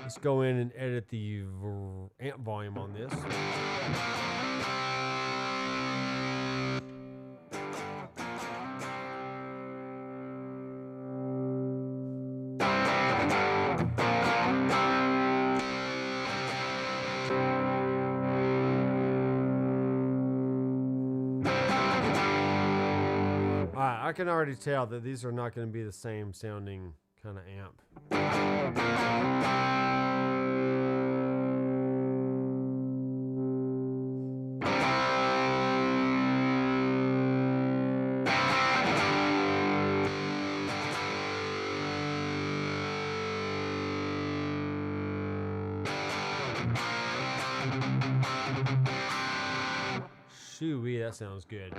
Let's go in and edit the amp volume on this. I can already tell that these are not going to be the same sounding kind of amp. Shoo-wee, that sounds good.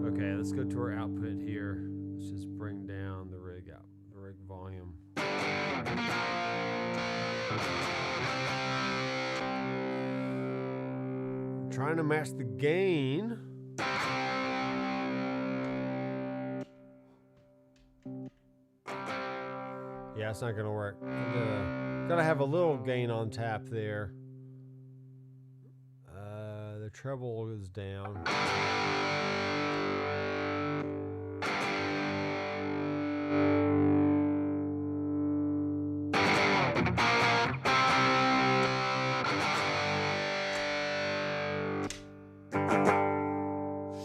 Okay, let's go to our output here. Let's just bring down the rig volume. I'm trying to match the gain. Yeah, it's not going to work. Gotta have a little gain on tap there. The treble is down.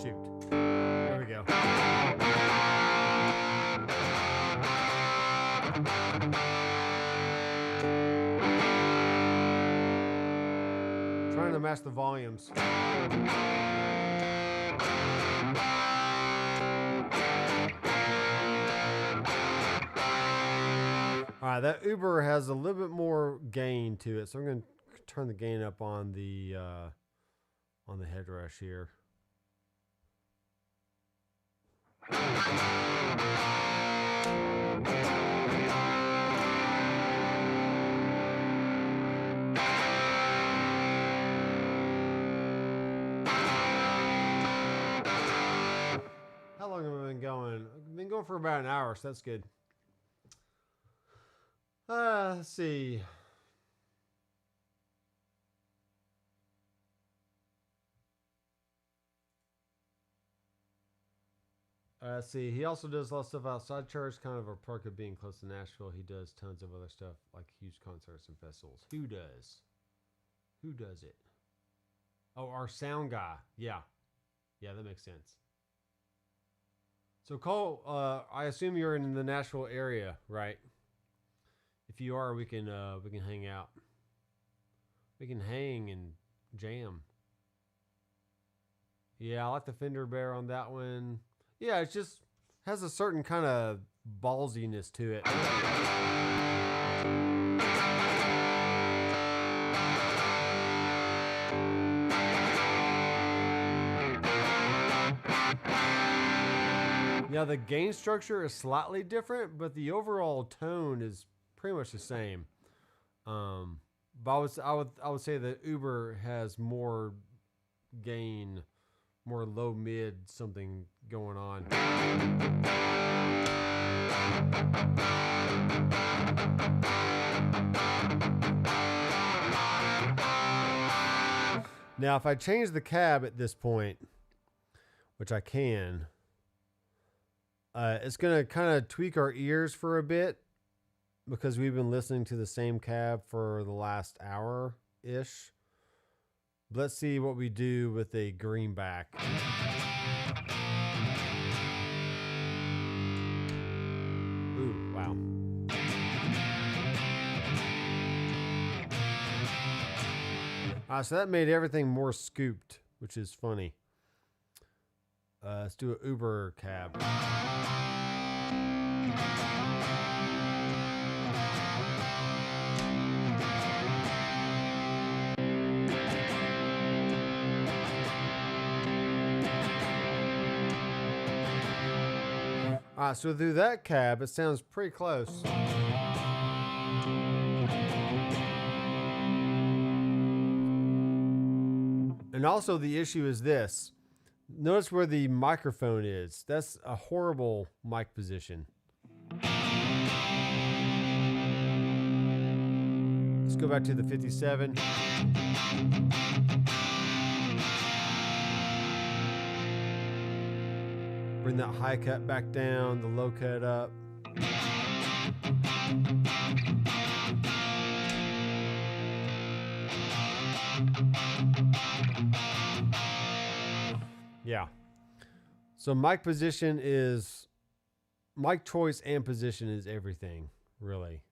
Shoot. There we go. Trying to match the volumes. Alright, that Uber has a little bit more gain to it, so I'm going to turn the gain up on the Headrush here. How long have I been going? I've been going for about an hour, so that's good. Let's see. See, he also does a lot of stuff outside church, kind of a perk of being close to Nashville. He does tons of other stuff, like huge concerts and festivals. Who does? Who does it? Oh, our sound guy. Yeah. Yeah, that makes sense. So, Cole, I assume you're in the Nashville area, right? If you are, we can hang out. We can hang and jam. Yeah, I like the Fender Bear on that one. Yeah, it just has a certain kind of ballsiness to it. Yeah, the gain structure is slightly different, but the overall tone is pretty much the same. But I would say that Uber has more gain, more low mid something going on. Now, if I change the cab at this point, which I can, it's going to kind of tweak our ears for a bit because we've been listening to the same cab for the last hour-ish. Let's see what we do with a greenback. Ooh, wow. So that made everything more scooped, which is funny. Let's do an Uber cab. So through that cab, it sounds pretty close. And also the issue is this. Notice where the microphone is. That's a horrible mic position. Let's go back to the 57. Bring that high cut back down, the low cut up. Yeah. So mic position is, mic choice and position is everything, really.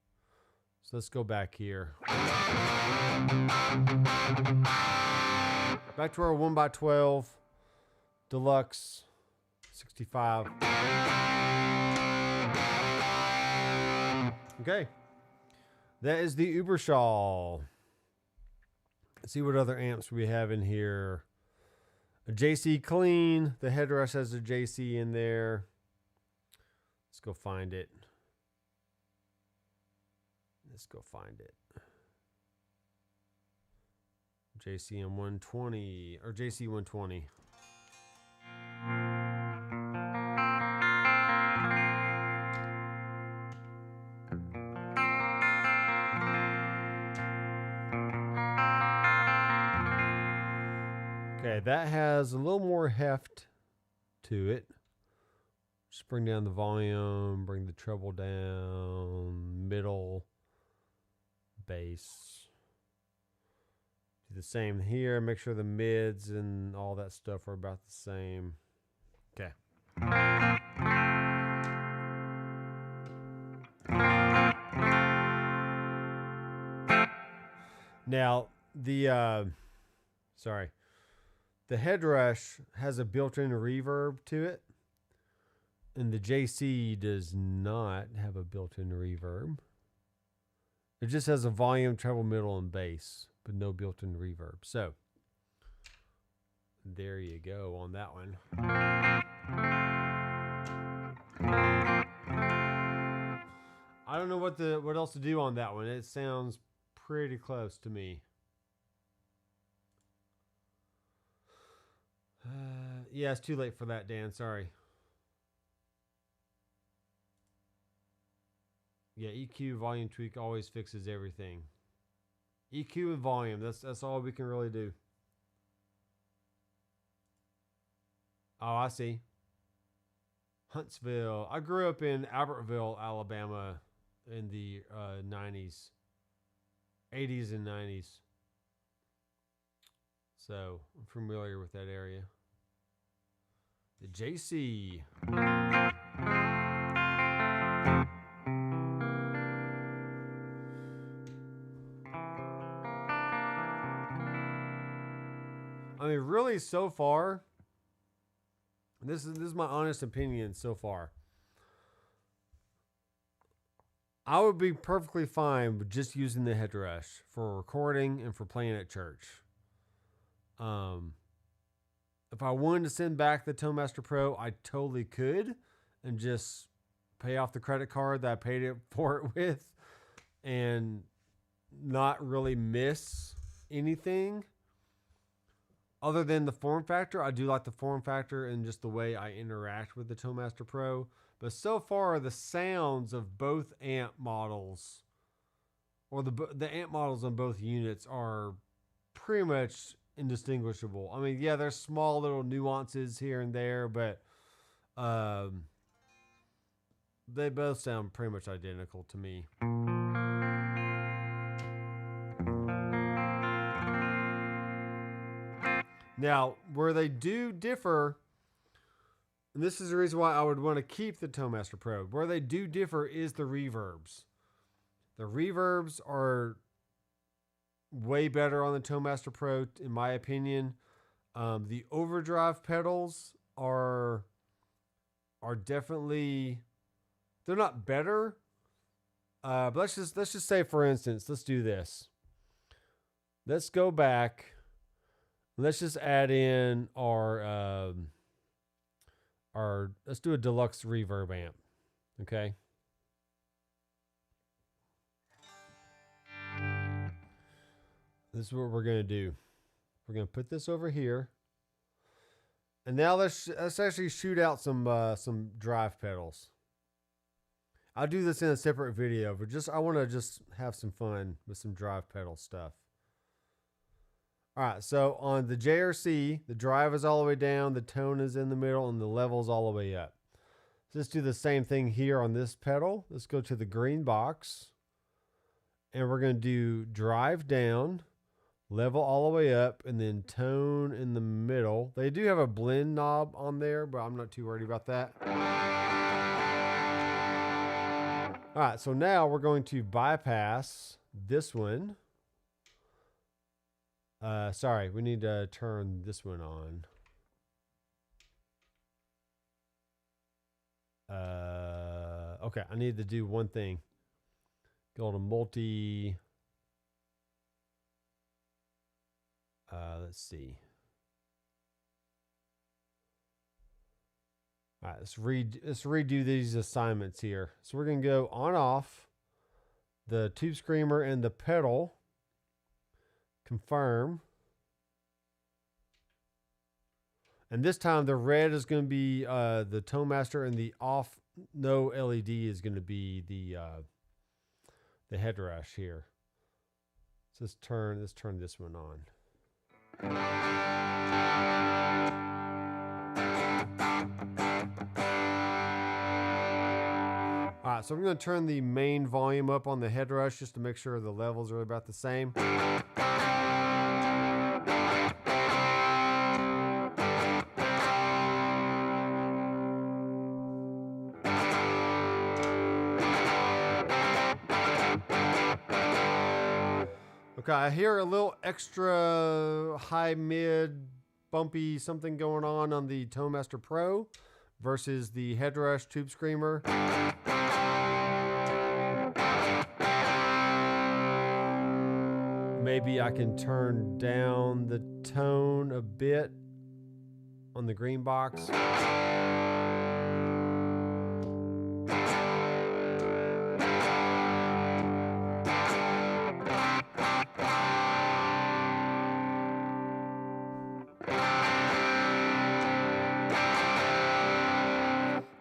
So let's go back here. Back to our 1x12 Deluxe 65. Okay. That is the Ubershaw. Let's see what other amps we have in here. A JC Clean. The Headrush has a JC in there. Let's go find it. Let's go find it. JCM 120 or JC 120. Okay, that has a little more heft to it. Just bring down the volume, bring the treble down, middle, bass. Do the same here. Make sure the mids and all that stuff are about the same. Okay. Now, the Headrush has a built-in reverb to it, and the JC does not have a built-in reverb. It just has a volume, treble, middle, and bass, but no built-in reverb. So, there you go on that one. I don't know what else to do on that one. It sounds pretty close to me. Yeah, it's too late for that, Dan. Sorry. Yeah, EQ, volume tweak always fixes everything. EQ and volume, that's all we can really do. Oh, I see. Huntsville. I grew up in Albertville, Alabama in the 90s, 80s and 90s. So I'm familiar with that area. The JC. I mean, really, so far, this is my honest opinion so far. I would be perfectly fine with just using the Headrush for recording and for playing at church. If I wanted to send back the Tonemaster Pro, I totally could and just pay off the credit card that I paid it for it with and not really miss anything. Other than the form factor, I do like the form factor and just the way I interact with the Tonemaster Pro. But so far, the sounds of both amp models, or the amp models on both units, are pretty much indistinguishable. I mean, yeah, there's small little nuances here and there, but they both sound pretty much identical to me. Now, where they do differ, and this is the reason why I would want to keep the Tonemaster Pro, where they do differ is the reverbs. The reverbs are way better on the Tonemaster Pro, in my opinion. The Overdrive pedals are definitely, they're not better. But let's just say, for instance, let's do this. Let's go back. Let's just add in our let's do a deluxe reverb amp. Okay. This is what we're going to do. We're going to put this over here. And now let's actually shoot out some drive pedals. I'll do this in a separate video, but I want to just have some fun with some drive pedal stuff. All right, so on the JRC, the drive is all the way down, the tone is in the middle, and the level is all the way up. So let's do the same thing here on this pedal. Let's go to the green box, and we're going to do drive down, level all the way up, and then tone in the middle. They do have a blend knob on there, but I'm not too worried about that. All right, so now we're going to bypass this one. Sorry, we need to turn this one on. Okay, I need to do one thing. Go to multi. Let's see. All right, let's redo these assignments here. So we're gonna go on off the tube screamer and the pedal. Confirm. And this time the red is going to be the Tonemaster, and the off no LED is going to be the Headrush here. So let's turn this one on. All right, so I'm going to turn the main volume up on the Headrush just to make sure the levels are about the same. Okay, I hear a little extra high, mid, bumpy something going on the Tonemaster Pro versus the Headrush Tube Screamer. Maybe I can turn down the tone a bit on the green box.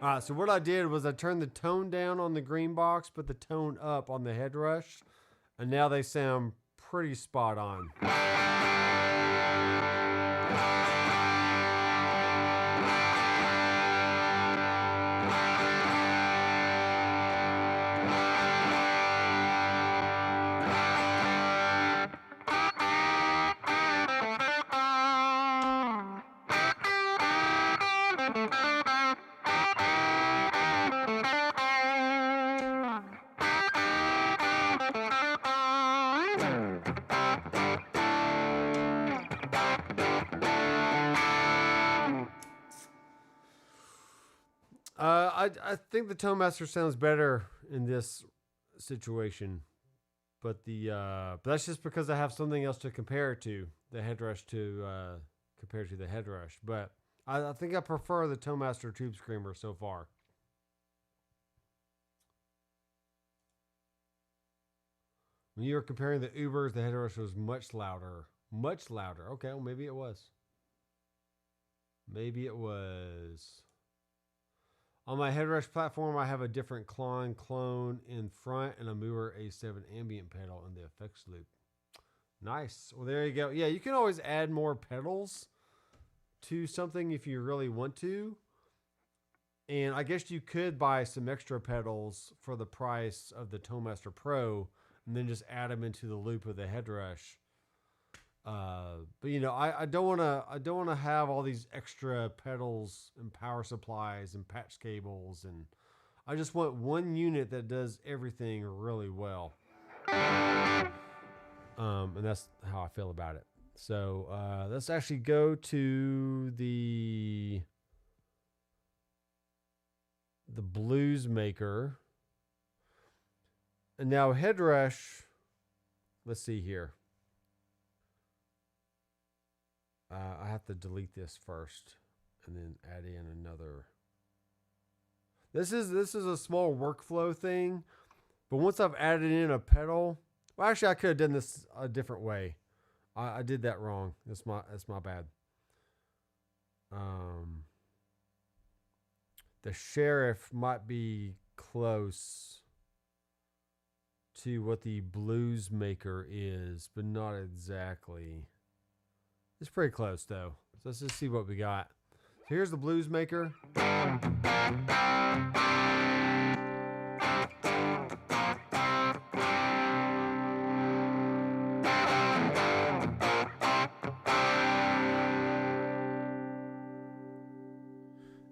Alright, so what I did was I turned the tone down on the green box, put the tone up on the Headrush, and now they sound pretty spot on. I think the Tone Master sounds better in this situation, but but that's just because I have something else to compare it to, the Headrush compared to the Headrush. But I think I prefer the Tone Master Tube Screamer so far. When you were comparing the Ubers, the Headrush was much louder. Much louder. Okay, well, maybe it was. Maybe it was. On my Headrush platform, I have a different clone in front and a Moore A7 ambient pedal in the effects loop. Nice. Well, there you go. Yeah, you can always add more pedals to something if you really want to. And I guess you could buy some extra pedals for the price of the Tone Master Pro and then just add them into the loop of the Headrush. But you know, I don't want to have all these extra pedals and power supplies and patch cables, and I just want one unit that does everything really well. And that's how I feel about it. So let's actually go to the Blues Maker. And now Headrush, let's see here. I have to delete this first and then add in another. This is a small workflow thing, but once I've added in a pedal, well, actually I could have done this a different way. I did that wrong. That's my bad. The Sheriff might be close to what the Blues Maker is, but not exactly. It's pretty close though. So let's just see what we got. So here's the Blues Maker.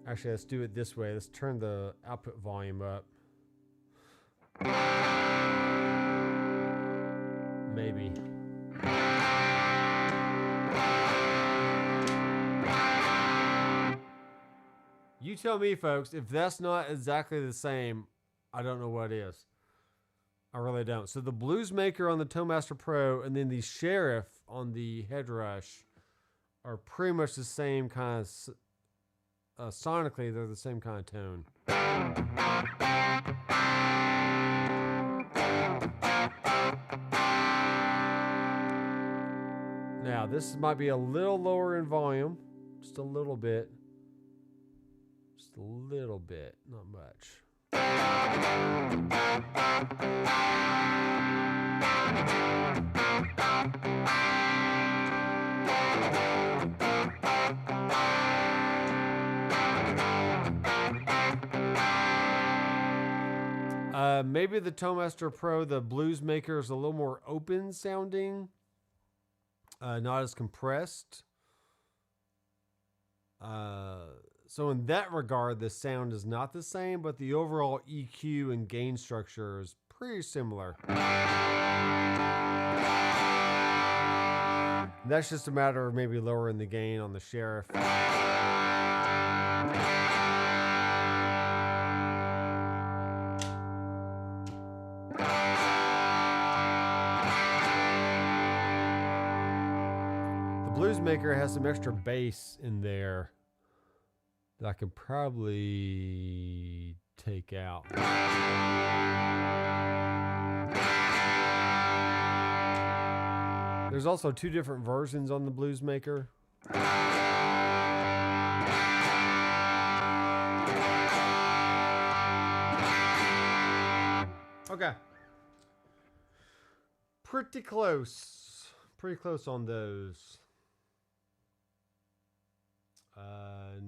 Actually, let's do it this way. Let's turn the output volume up. Maybe. You tell me, folks, if that's not exactly the same, I don't know what is. I really don't. So the Blues Maker on the Tone Master Pro and then the Sheriff on the Headrush are pretty much the same kind of, sonically, they're the same kind of tone. Now, this might be a little lower in volume, just a little bit. Just a little bit, not much. Maybe the Tone Master Pro, the Blues Maker, is a little more open sounding, not as compressed. So in that regard, the sound is not the same, but the overall EQ and gain structure is pretty similar. That's just a matter of maybe lowering the gain on the Sheriff. The Blues Maker has some extra bass in there that I could probably take out. There's also two different versions on the Blues Maker. Okay. Pretty close. Pretty close on those.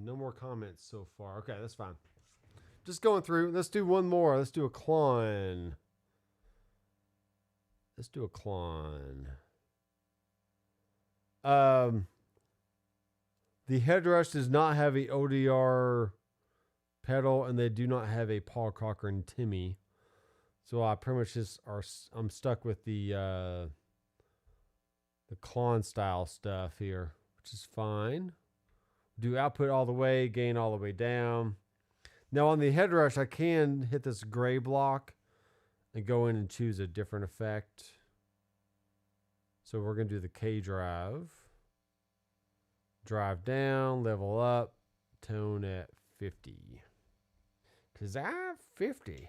No more comments so far. Okay, that's fine. Just going through. Let's do one more. Let's do a Klon. Let's do a Klon. The Headrush does not have a ODR pedal, and they do not have a Paul Cochran Timmy. So I pretty much just I'm stuck with the the Klon style stuff here, which is fine. Do output all the way, gain all the way down. Now on the Headrush, I can hit this gray block and go in and choose a different effect. So we're going to do the K drive. Drive down, level up, tone at 50. Because I'm 50.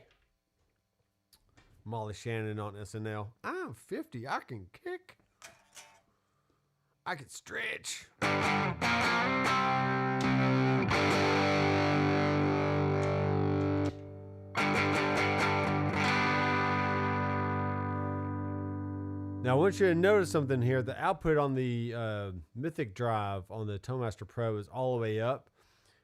Molly Shannon on SNL. I'm 50. I can kick. I can stretch. Now, I want you to notice something here. The output on the Mythic drive on the Tonemaster Pro is all the way up,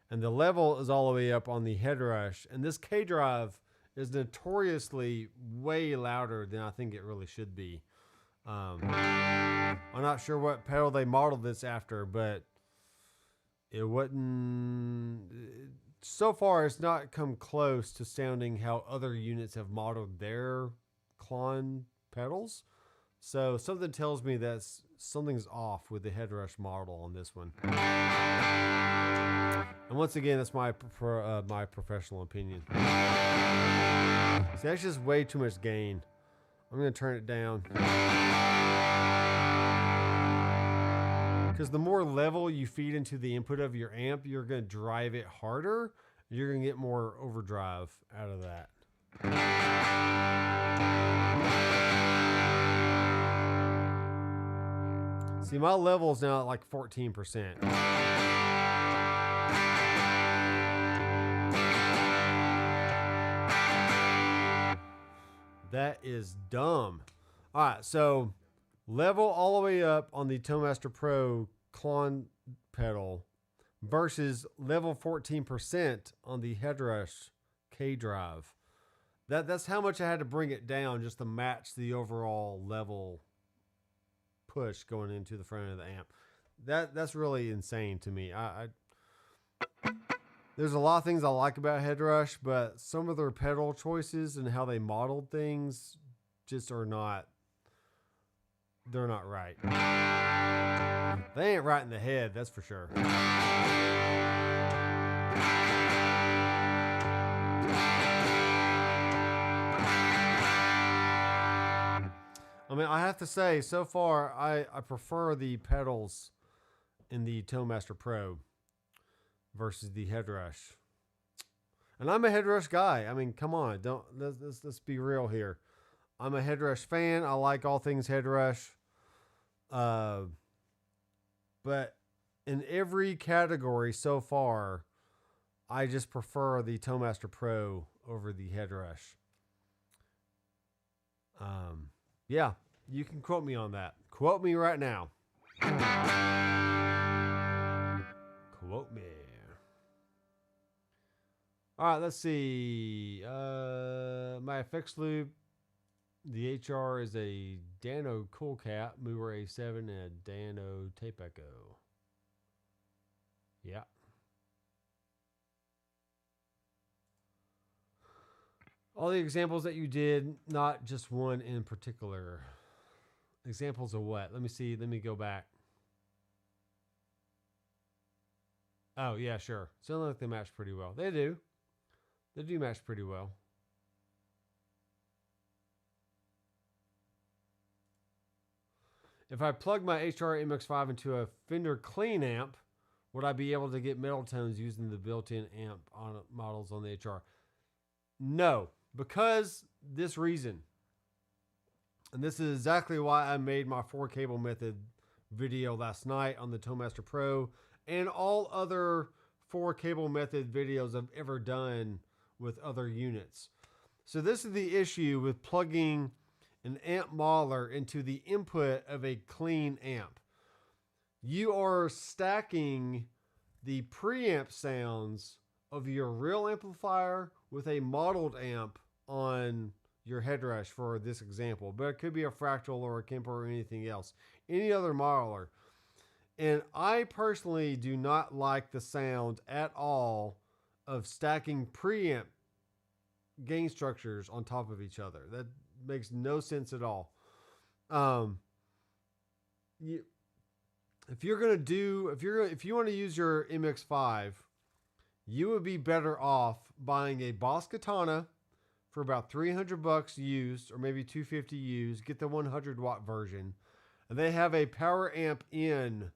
and the level is all the way up on the Headrush. And this K drive is notoriously way louder than I think it really should be. I'm not sure what pedal they modeled this after, but it wouldn't. So far, it's not come close to sounding how other units have modeled their Klon pedals. So something tells me that something's off with the Headrush model on this one. And once again, that's my professional opinion. See, that's just way too much gain. I'm going to turn it down. Because the more level you feed into the input of your amp, you're going to drive it harder. You're going to get more overdrive out of that. See, my level is now at like 14%. That is dumb. All right, so level all the way up on the Tonemaster Pro Klon pedal versus level 14% on the Headrush K drive. That's how much I had to bring it down just to match the overall level push going into the front of the amp. That's really insane to me. There's a lot of things I like about Headrush, but some of their pedal choices and how they modeled things just are not, they're not right. They ain't right in the head, that's for sure. I mean, I have to say, so far, I prefer the pedals in the Tonemaster Pro versus the Headrush. And I'm a Headrush guy. I mean, come on, let's be real here. I'm a Headrush fan. I like all things Headrush. But in every category so far, I just prefer the Tonemaster Pro over the Headrush. Yeah, you can quote me on that. Quote me right now. Quote me. All right, let's see. My effects loop. The HR is a Dano Cool Cat, Mover A7, and a Dano Tape Echo. Yeah. All the examples that you did, not just one in particular. Examples of what? Let me see. Let me go back. Oh, yeah, sure. Sound like they match pretty well. They do. They do match pretty well. If I plug my HR MX5 into a Fender clean amp, would I be able to get metal tones using the built-in amp on models on the HR? No, because this reason. And this is exactly why I made my 4-cable method video last night on the Tonemaster Pro and all other 4-cable method videos I've ever done with other units. So this is the issue with plugging an amp modeler into the input of a clean amp. You are stacking the preamp sounds of your real amplifier with a modeled amp on your Headrush for this example, but it could be a Fractal or a Kemper or anything else, any other modeler. And I personally do not like the sound at all of stacking preamp gain structures on top of each other. That makes no sense at all. if you want to use your MX5, you would be better off buying a Boss Katana for about $300 used, or maybe $250 used. Get the 100 watt version, and they have a power amp in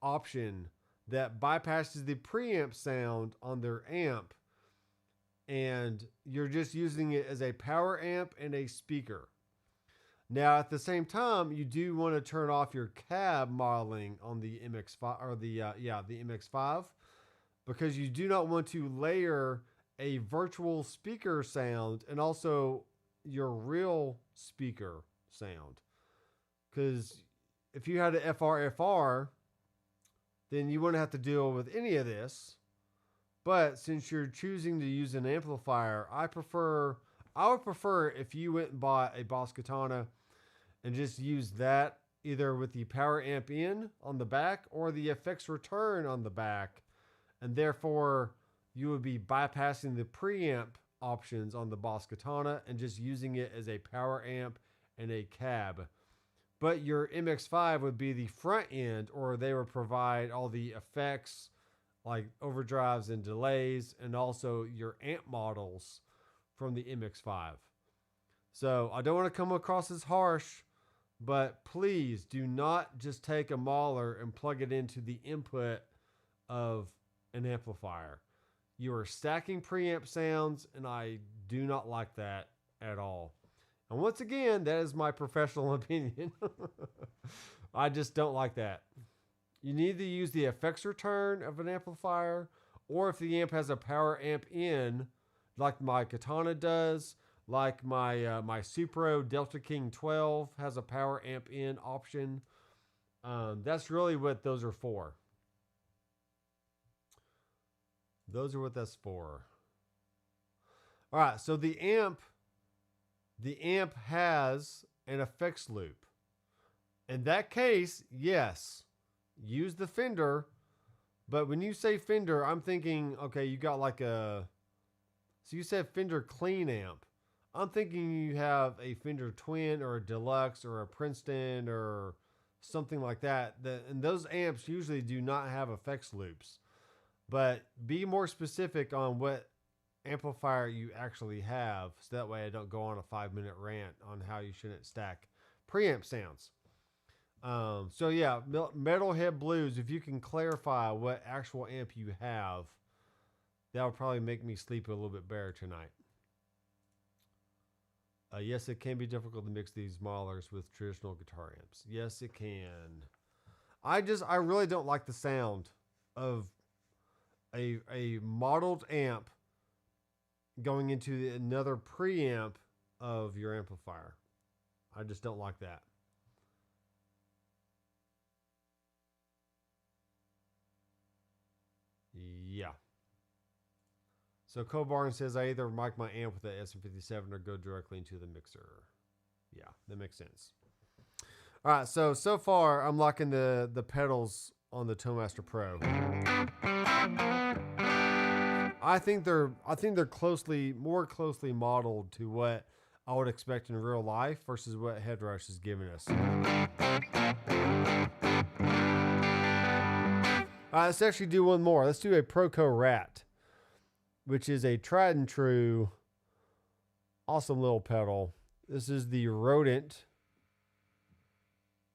option that bypasses the preamp sound on their amp, and you're just using it as a power amp and a speaker. Now, at the same time, you do want to turn off your cab modeling on the MX5 or the MX5, because you do not want to layer a virtual speaker sound and also your real speaker sound. Because if you had an FR, then you wouldn't have to deal with any of this. But since you're choosing to use an amplifier, I would prefer if you went and bought a Boss Katana and just use that either with the power amp in on the back or the effects return on the back. And therefore, you would be bypassing the preamp options on the Boss Katana and just using it as a power amp and a cab. But your MX5 would be the front end, or they would provide all the effects like overdrives and delays, and also your amp models from the MX5. So I don't want to come across as harsh, but please do not just take a Mahler and plug it into the input of an amplifier. You are stacking preamp sounds, and I do not like that at all. And once again, that is my professional opinion. I just don't like that. You need to use the effects return of an amplifier, or if the amp has a power amp in, like my Katana does, like my my Supro Delta King 12 has a power amp in option. That's really what those are for. Those are what that's for. All right, so the amp has an effects loop. In that case, yes, use the Fender. But when you say Fender, I'm thinking, okay, you got like so you said Fender clean amp. I'm thinking you have a Fender Twin or a Deluxe or a Princeton or something like that. And those amps usually do not have effects loops. But be more specific on what amplifier you actually have, so that way I don't go on a 5-minute rant on how you shouldn't stack preamp sounds. So yeah, Metalhead Blues, if you can clarify what actual amp you have, that would probably make me sleep a little bit better tonight. Yes, it can be difficult to mix these Mahlers with traditional guitar amps. Yes, it can. I really don't like the sound of a modeled amp going into another preamp of your amplifier. I just don't like that. Yeah. So Cobarn says I either mic my amp with the SM57 or go directly into the mixer. Yeah, that makes sense. All right, so far I'm locking the pedals on the Toemaster Pro. I think they're more closely modeled to what I would expect in real life versus what Headrush is giving us. All right, let's actually do one more. Let's do a Proco Rat, which is a tried and true, awesome little pedal. This is the Rodent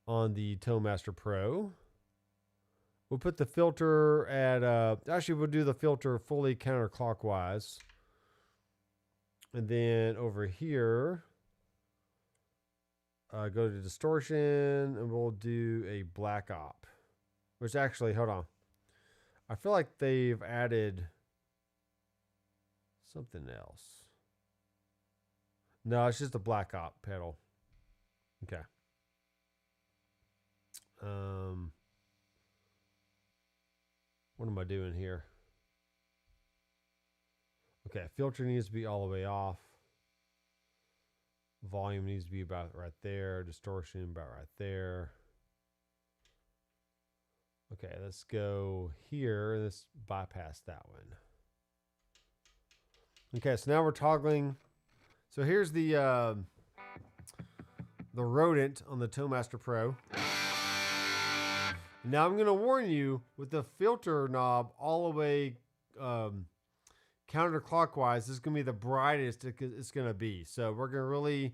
on the Toemaster Pro. We'll put the filter at, actually we'll do the filter fully counterclockwise. And then over here, go to distortion, and we'll do a black op. Which actually, hold on. I feel like they've added something else. No, it's just a black op pedal. Okay. What am I doing here? Okay, filter needs to be all the way off. Volume needs to be about right there. Distortion about right there. Okay, let's go here. Let's bypass that one. Okay, so now we're toggling. So here's the Rodent on the Toemaster Pro. Now I'm going to warn you, with the filter knob all the way counterclockwise, this is going to be the brightest it's going to be. So we're going to really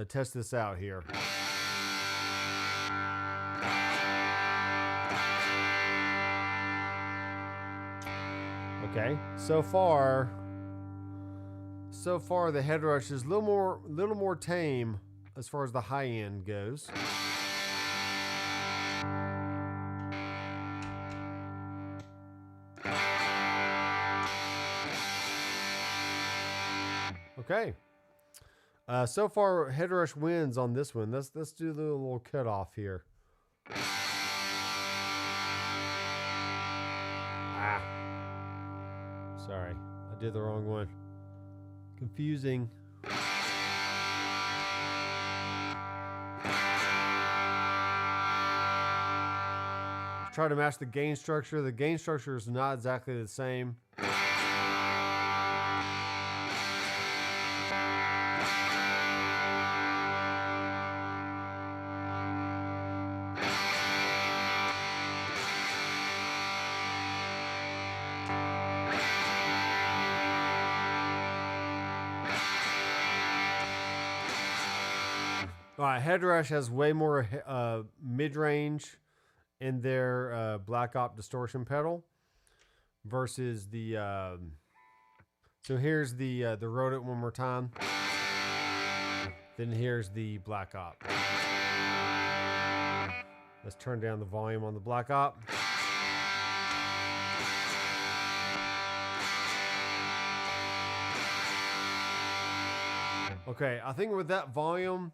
test this out here. Okay, so far the Headrush is a little more tame as far as the high end goes. Okay. So far, Headrush wins on this one. Let's do the little cutoff here. Ah. Sorry, I did the wrong one. Confusing. Try to match the gain structure. The gain structure is not exactly the same. All right, Headrush has way more mid-range in their Black Op distortion pedal versus the. So here's the Rodent one more time. Then here's the Black Op. Let's turn down the volume on the Black Op. Okay, I think with that volume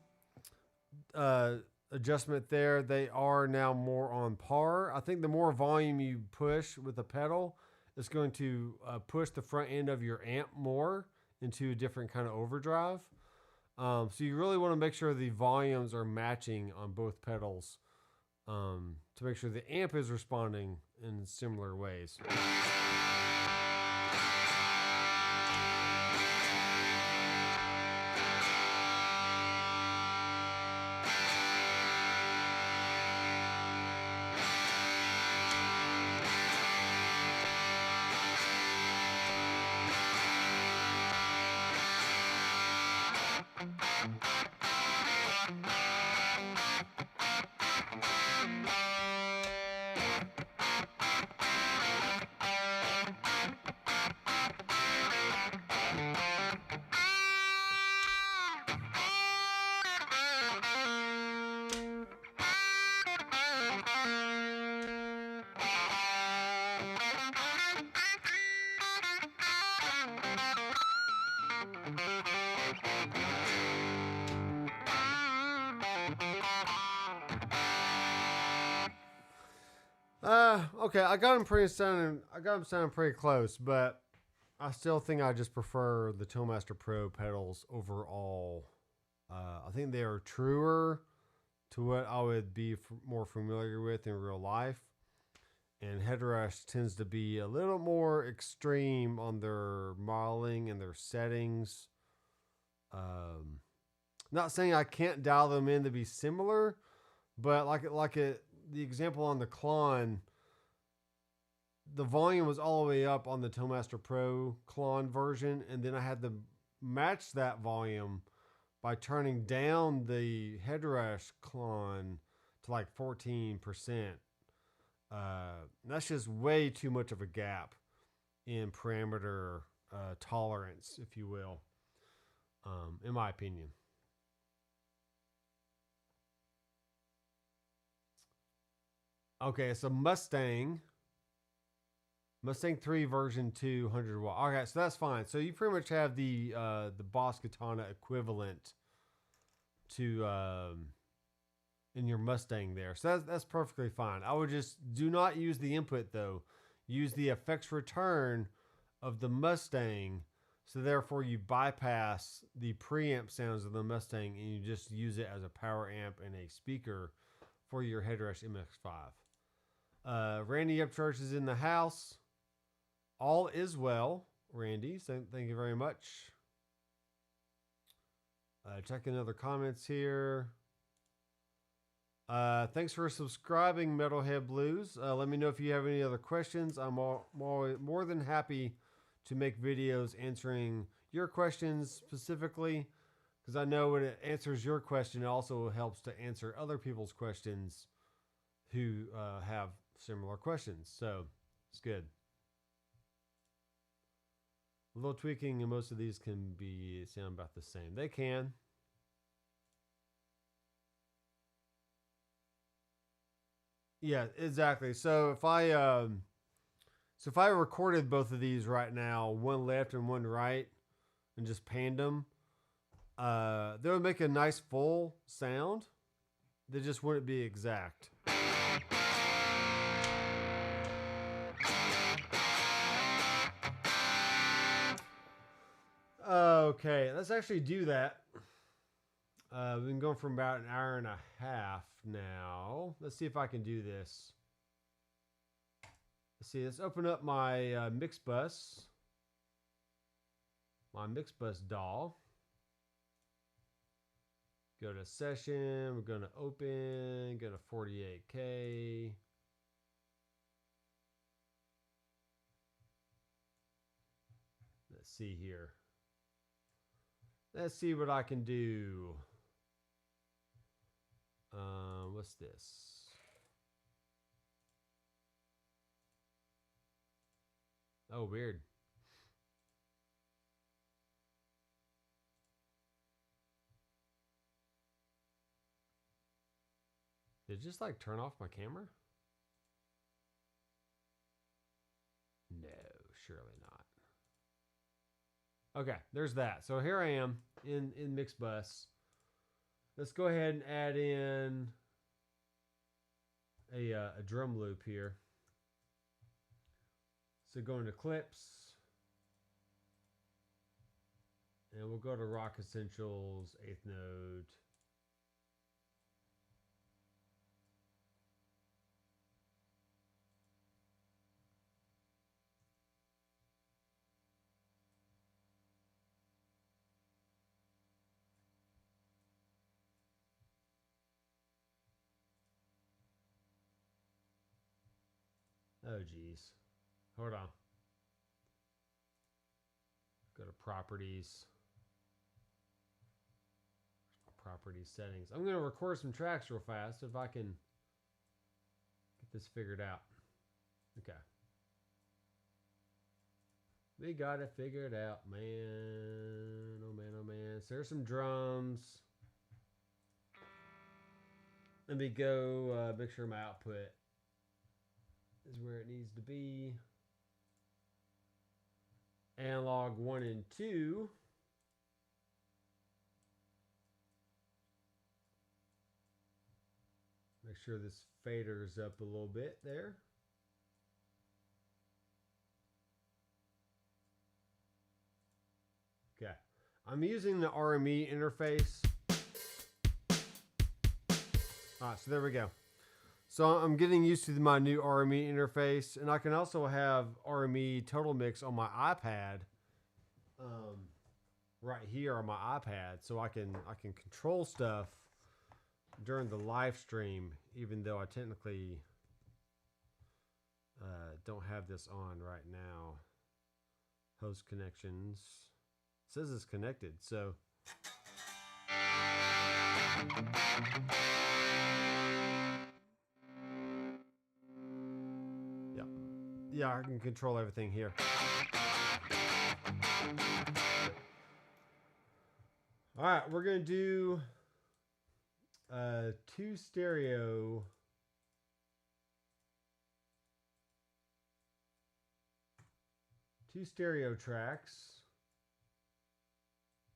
adjustment there, they are now more on par. I think the more volume you push with the pedal, it's going to push the front end of your amp more into a different kind of overdrive. So you really want to make sure the volumes are matching on both pedals to make sure the amp is responding in similar ways. Okay, I got him sounding pretty close, but I still think I just prefer the Toolmaster Pro pedals overall. I think they are truer to what I would be more familiar with in real life. And Headrush tends to be a little more extreme on their modeling and their settings. Not saying I can't dial them in to be similar, but the example on the Klon, the volume was all the way up on the Toolmaster Pro Klon version, and then I had to match that volume by turning down the Headrush Klon to like 14%. That's just way too much of a gap in parameter tolerance, if you will, in my opinion. Okay, so Mustang 3 version 2 100 watt. Okay, so that's fine. So you pretty much have the Boss Katana equivalent to in your Mustang there. So that's perfectly fine. I would just do not use the input though. Use the effects return of the Mustang. So therefore you bypass the preamp sounds of the Mustang and you just use it as a power amp and a speaker for your Headrush MX5. Randy Upchurch is in the house. All is well, Randy. So thank you very much. Checking other comments here. Thanks for subscribing, Metalhead Blues. Let me know if you have any other questions. I'm more than happy to make videos answering your questions specifically, because I know when it answers your question, it also helps to answer other people's questions who have similar questions. So it's good. A little tweaking, and most of these can sound about the same. They can. Yeah, exactly. So if I recorded both of these right now, one left and one right, and just panned them, they would make a nice full sound. They just wouldn't be exact. Okay, let's actually do that. We've been going for about an hour and a half now. Let's see if I can do this. Let's open up my mix bus. My mix bus DAW. Go to session. We're going to open. Go to 48K. Let's see here. Let's see what I can do. What's this? Oh, weird. Did it just like turn off my camera? No, surely not. Okay, there's that. So here I am in Mixbus. Let's go ahead and add in a drum loop here. So go into clips, and we'll go to Rock Essentials, 8th note. Oh, geez. Hold on. Go to properties. Properties settings. I'm going to record some tracks real fast if I can get this figured out. Okay. We got it figured out, man. Oh, man, oh, man. So there's some drums. Let me go make sure my output is where it needs to be. Analog 1 and 2. Make sure this fader's up a little bit there. Okay. I'm using the RME interface. Alright, so there we go. So I'm getting used to my new RME interface, and I can also have RME Total Mix on my iPad, right here on my iPad, so I can control stuff during the live stream, even though I technically don't have this on right now. Host connections. It says it's connected, so. Yeah, I can control everything here. All right, we're going to do two stereo tracks.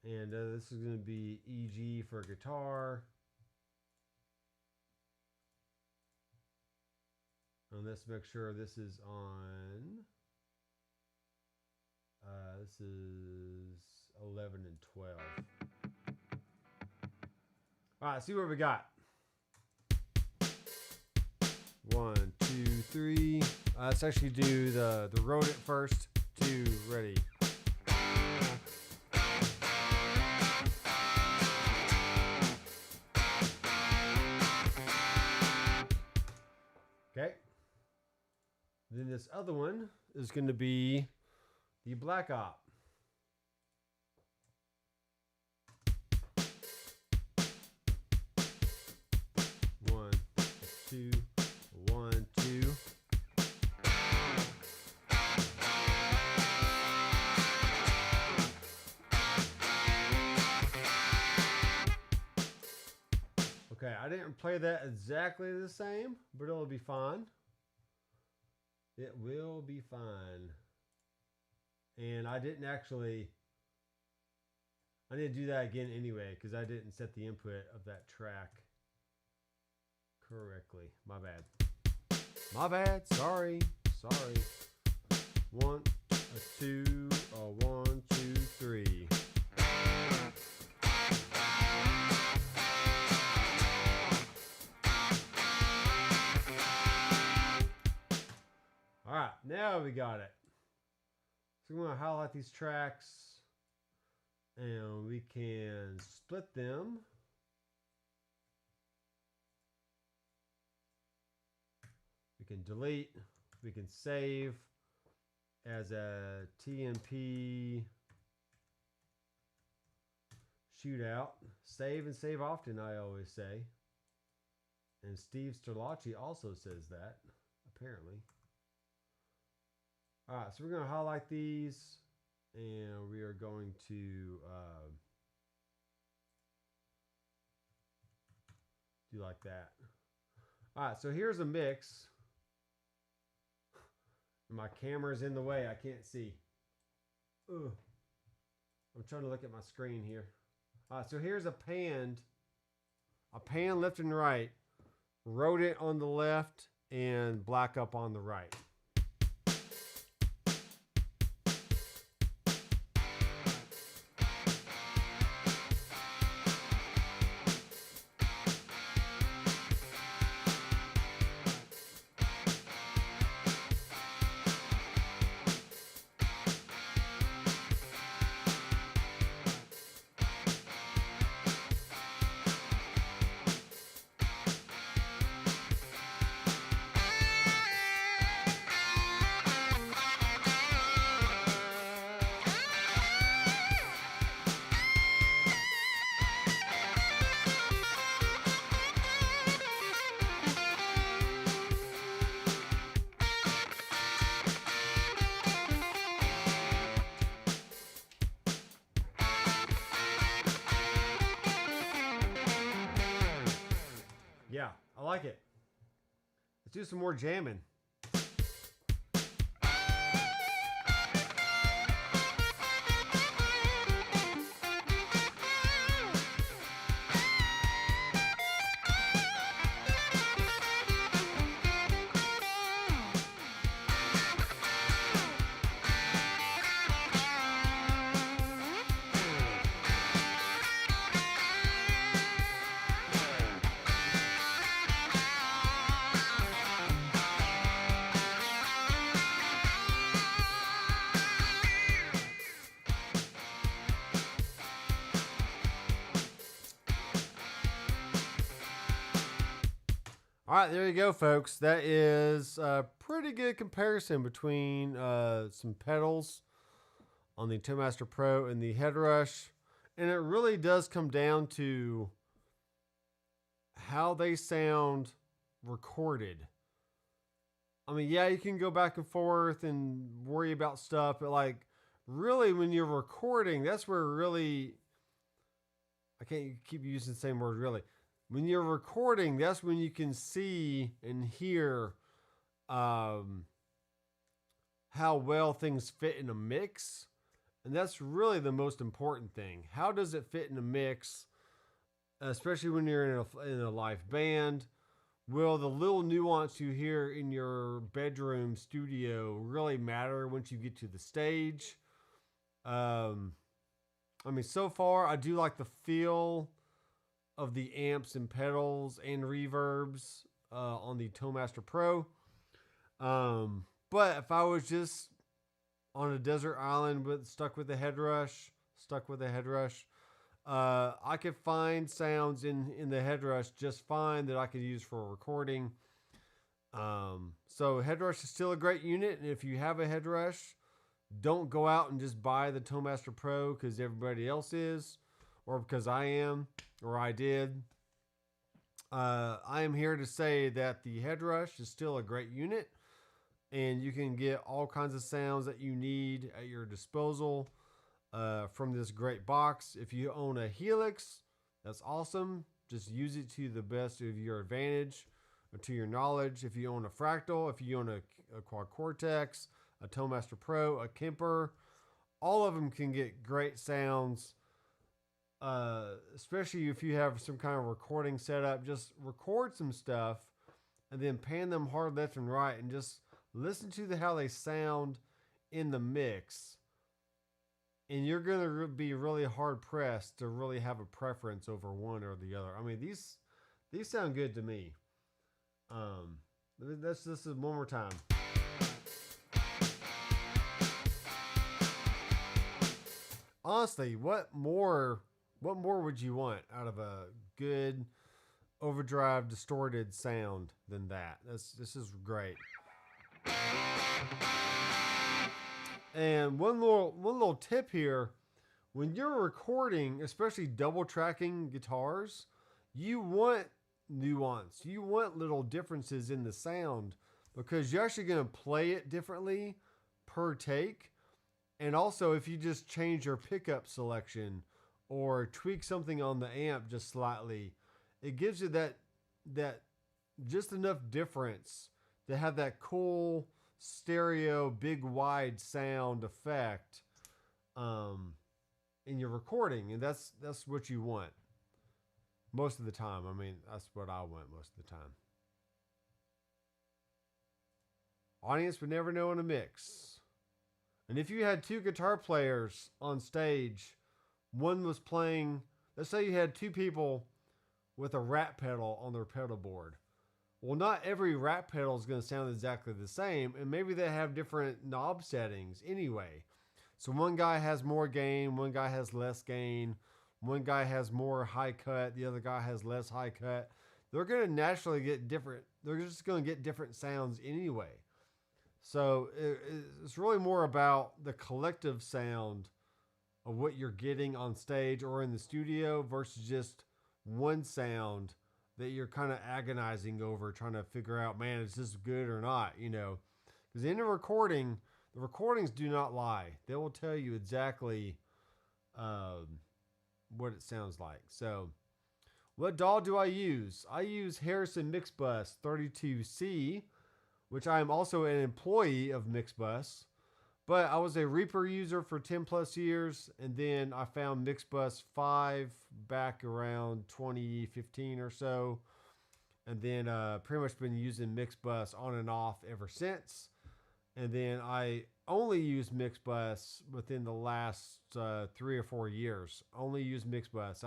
And this is going to be EG for guitar. And let's make sure this is on. This is 11 and 12. All right, see what we got. 1, 2, 3. Let's actually do the rodent first. 2, ready. Okay. Then this other one is going to be the Black Op. One, two, 1, 2. Okay, I didn't play that exactly the same, but it'll be fine. It will be fine. And I didn't need to do that again anyway, because I didn't set the input of that track correctly. My bad. My bad. Sorry. 1, 2, 1, 2, 3. All right, now we got it. So we're going to highlight these tracks and we can split them. We can delete, we can save as a TMP shootout. Save and save often, I always say. And Steve Sterlacci also says that, apparently. All right, so we're going to highlight these, and we are going to do like that. All right, so here's a mix. My camera's in the way. I can't see. Ugh. I'm trying to look at my screen here. All right, so here's a pan left and right. Wrote it on the left and Black Up on the right. Yeah, I like it. Let's do some more jamming. All right, there you go, folks. That is a pretty good comparison between some pedals on the Toemaster Pro and the Headrush. And it really does come down to how they sound recorded. I mean, yeah, you can go back and forth and worry about stuff, but like really when you're recording, that's where really, I can't keep using the same word really. When you're recording, that's when you can see and hear how well things fit in a mix. And that's really the most important thing. How does it fit in a mix, especially when you're in a live band? Will the little nuance you hear in your bedroom studio really matter once you get to the stage? I mean, so far, I do like the feel of the amps and pedals and reverbs on the Toemaster Pro. But if I was just on a desert island stuck with a Headrush, I could find sounds in the Headrush just fine that I could use for recording. So Headrush is still a great unit, and if you have a Headrush, don't go out and just buy the Toemaster Pro because everybody else is, or because I am, or I did. I am here to say that the Headrush is still a great unit, and you can get all kinds of sounds that you need at your disposal from this great box. If you own a Helix, that's awesome. Just use it to the best of your advantage, or to your knowledge. If you own a Fractal, if you own a Quad Cortex, a Toemaster Pro, a Kemper, all of them can get great sounds. Especially if you have some kind of recording setup, just record some stuff and then pan them hard left and right and just listen to how they sound in the mix. And you're going to be really hard pressed to really have a preference over one or the other. I mean, these sound good to me. This is one more time. Honestly, what more would you want out of a good overdrive distorted sound than that? This is great. And one little tip here, when you're recording, especially double tracking guitars, you want nuance. You want little differences in the sound because you're actually going to play it differently per take. And also, if you just change your pickup selection or tweak something on the amp just slightly, it gives you that just enough difference to have that cool stereo big wide sound effect in your recording, and that's what you want most of the time. I mean, that's what I want most of the time. Audience would never know in a mix. And if you had two guitar players on stage, one was playing, let's say you had two people with a rat pedal on their pedal board. Well, not every rat pedal is going to sound exactly the same, and maybe they have different knob settings anyway. So one guy has more gain, one guy has less gain, one guy has more high cut, the other guy has less high cut. They're going to naturally get different. They're just going to get different sounds anyway. So it's really more about the collective sound of what you're getting on stage or in the studio versus just one sound that you're kind of agonizing over, trying to figure out, man, is this good or not, you know? Because in a recording, the recordings do not lie. They will tell you exactly what it sounds like. So what DAW do I use? I use Harrison Mixbus 32C, which I am also an employee of Mixbus. But I was a Reaper user for 10 plus years, and then I found Mixbus 5 back around 2015 or so, and then pretty much been using Mixbus on and off ever since. And then I only use Mixbus within the last 3 or 4 years. Only use Mixbus.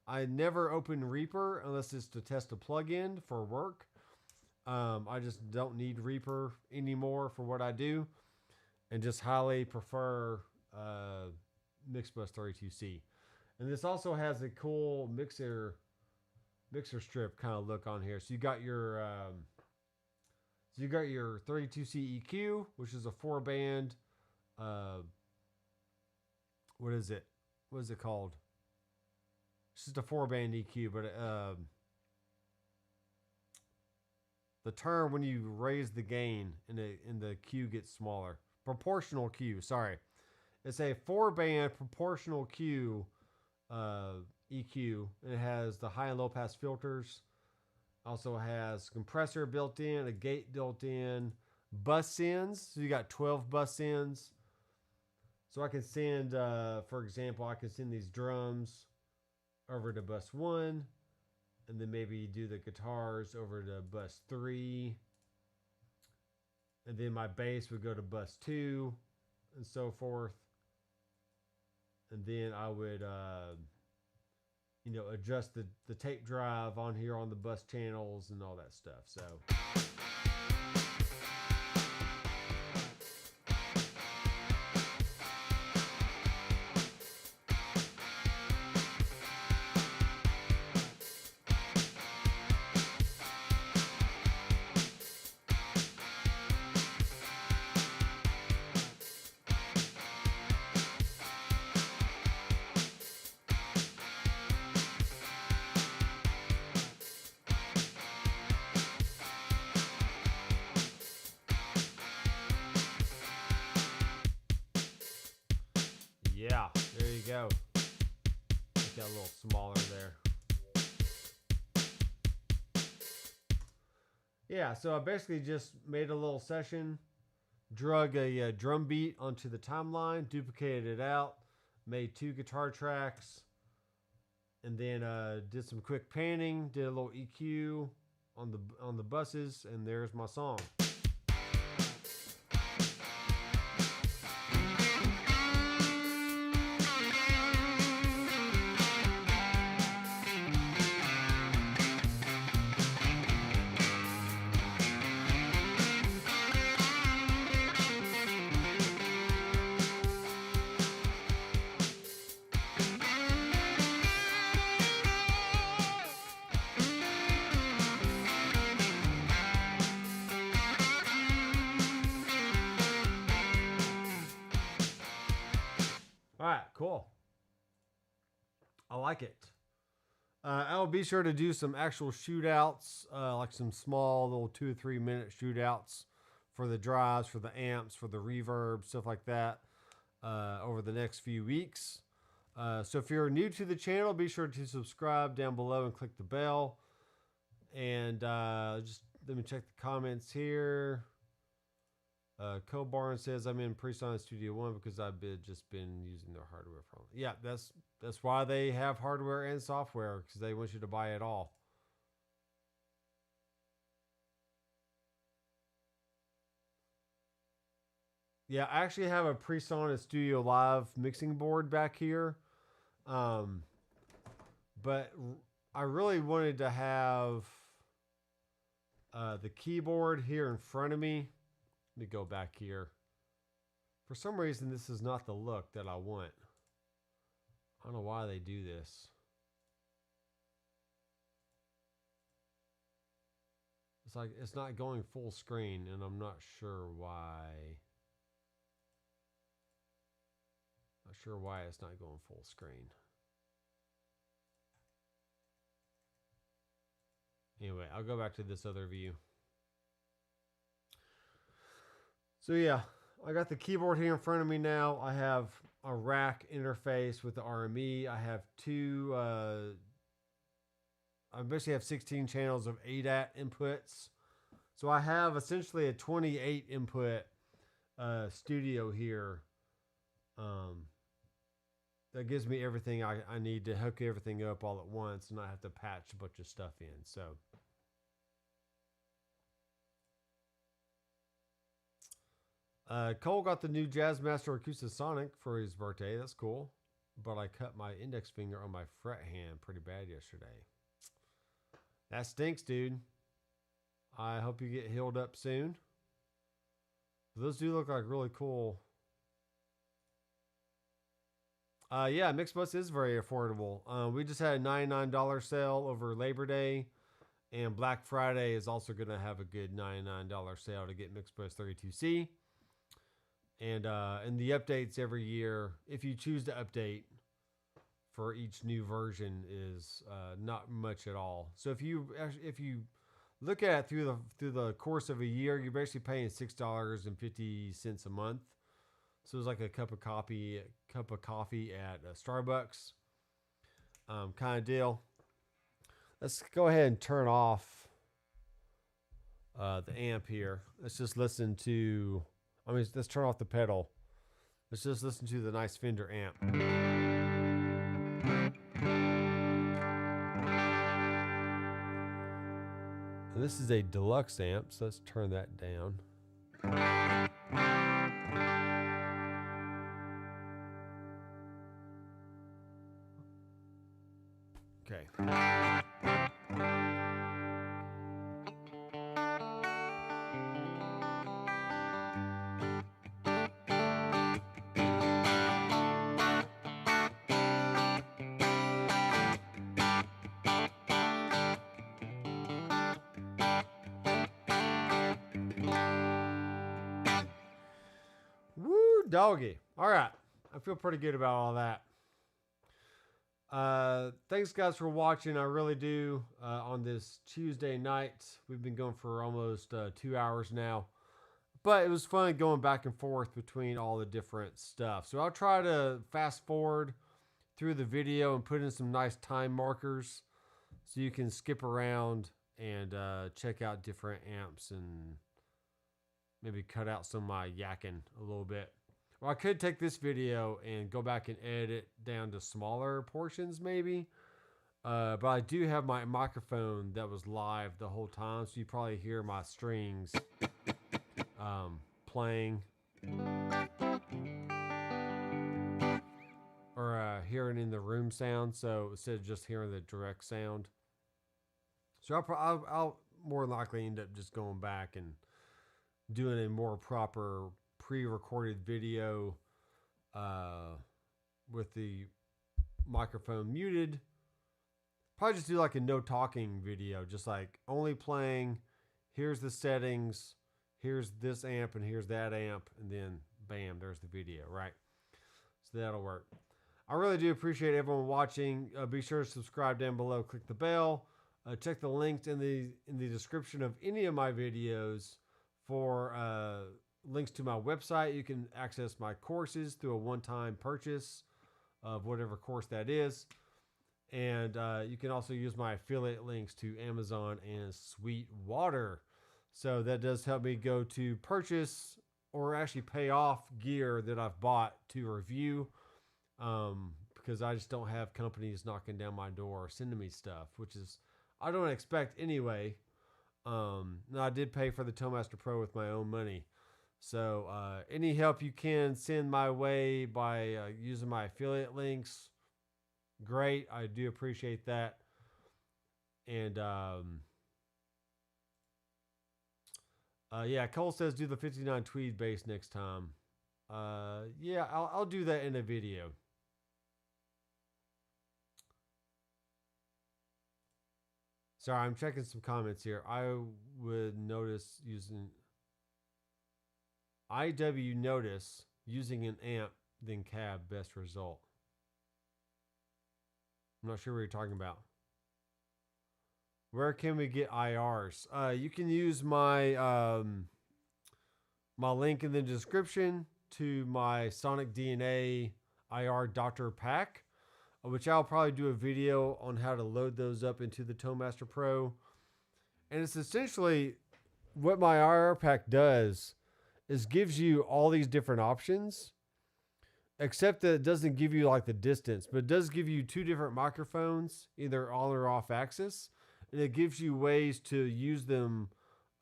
I never open Reaper unless it's to test a plugin for work. I just don't need Reaper anymore for what I do. And just highly prefer Mixbus 32C. And this also has a cool mixer strip kind of look on here. So you got your 32C EQ, which is a 4-band. What is it? What is it called? It's just a 4-band EQ, but the term when you raise the gain and the Q gets smaller. Proportional Q, sorry. It's a 4-band proportional Q EQ. It has the high and low pass filters. Also has compressor built in, a gate built in, bus ends. So you got 12 bus ends. So I can send, for example, I can send these drums over to bus 1, and then maybe do the guitars over to bus 3. And then my bass would go to bus 2 and so forth. And then I would, adjust the tape drive on here on the bus channels and all that stuff. So. smaller there. Yeah, so I basically just made a little session, drug a drum beat onto the timeline, duplicated it out, made 2 guitar tracks, and then did some quick panning, did a little EQ on the buses, and there's my song. All right, cool. I like it. I'll be sure to do some actual shootouts, like some small little 2 or 3 minute shootouts for the drives, for the amps, for the reverb, stuff like that, over the next few weeks. So if you're new to the channel, be sure to subscribe down below and click the bell. And just let me check the comments here. Cobarn says I'm in Presonic Studio One because I've just been using their hardware for. Yeah, that's why they have hardware and software, because they want you to buy it all. Yeah, I actually have a Presonic Studio Live mixing board back here, but I really wanted to have the keyboard here in front of me. Let me go back here. For some reason, this is not the look that I want. I don't know why they do this. It's like it's not going full screen, and I'm not sure why. Not sure why it's not going full screen. Anyway, I'll go back to this other view. So yeah, I got the keyboard here in front of me now. I have a rack interface with the RME. I have I basically have 16 channels of ADAT inputs. So I have essentially a 28 input studio here. That gives me everything I need to hook everything up all at once and not have to patch a bunch of stuff in. So Cole got the new Jazzmaster Acoustasonic for his birthday. That's cool. But I cut my index finger on my fret hand pretty bad yesterday. That stinks, dude. I hope you get healed up soon. Those do look like really cool. Yeah, Mixbus is very affordable. We just had a $99 sale over Labor Day. And Black Friday is also going to have a good $99 sale to get Mixbus 32C. And the updates every year, if you choose to update for each new version, is not much at all. So if you look at it through the course of a year, you're basically paying $6.50 a month. So it's like a cup of coffee at Starbucks, kind of deal. Let's go ahead and turn off the amp here. Let's just listen to. Let's turn off the pedal. Let's just listen to the nice Fender amp. And this is a deluxe amp, so let's turn that down. Okay. Woo, doggy. All right. I feel pretty good about all that. Thanks guys for watching. I really do. On this Tuesday night, we've been going for almost 2 hours now, but it was fun going back and forth between all the different stuff. So I'll try to fast forward through the video and put in some nice time markers so you can skip around and check out different amps and maybe cut out some of my yakking a little bit. Or I could take this video and go back and edit it down to smaller portions maybe. But I do have my microphone that was live the whole time, so you probably hear my strings playing. Or hearing in the room sound, so instead of just hearing the direct sound. So I'll more likely end up just going back and doing a more proper pre-recorded video with the microphone muted. Probably just do like a no talking video, just like only playing, here's the settings, here's this amp and here's that amp, and then bam, there's the video, right? So that'll work. I really do appreciate everyone watching. Be sure to subscribe down below, click the bell, check the links in the description of any of my videos for links to my website. You can access my courses through a one-time purchase of whatever course that is. And you can also use my affiliate links to Amazon and Sweetwater. So that does help me go to purchase or actually pay off gear that I've bought to review. Because I just don't have companies knocking down my door sending me stuff, which is I don't expect anyway. Now I did pay for the Toemaster Pro with my own money. So any help you can send my way by using my affiliate links, great. I do appreciate that. And yeah, Cole says do the 59 Tweed bass next time. Yeah, I'll do that in a video. Sorry, I'm checking some comments here. I would notice using IW notice using an amp then cab best result. I'm not sure what you're talking about. Where can we get IRs? You can use my my link in the description to my Sonic DNA IR Doctor pack, which I'll probably do a video on how to load those up into the Toemaster Pro. And it's essentially what my IR pack does is gives you all these different options, except that it doesn't give you like the distance, but it does give you two different microphones, either on or off axis. And it gives you ways to use them,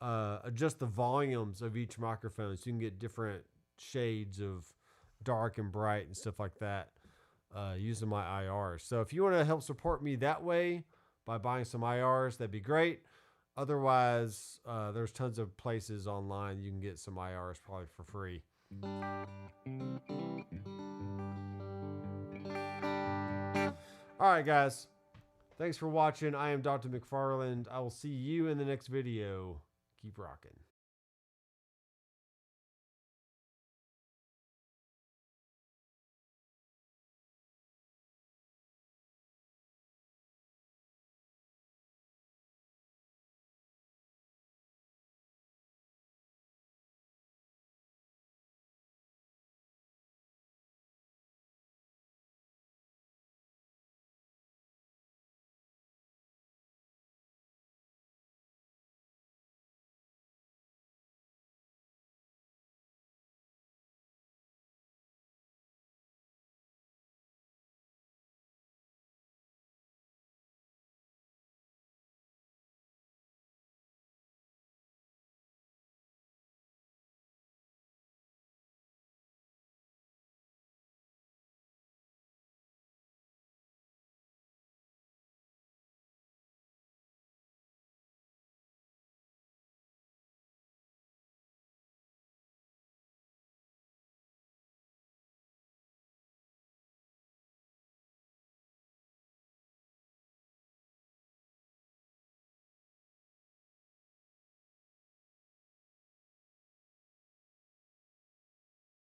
adjust the volumes of each microphone so you can get different shades of dark and bright and stuff like that. Using my IRs. So if you want to help support me that way by buying some IRs, that'd be great. Otherwise, there's tons of places online you can get some IRs probably for free. All right, guys. Thanks for watching. I am Dr. McFarland. I will see you in the next video. Keep rocking.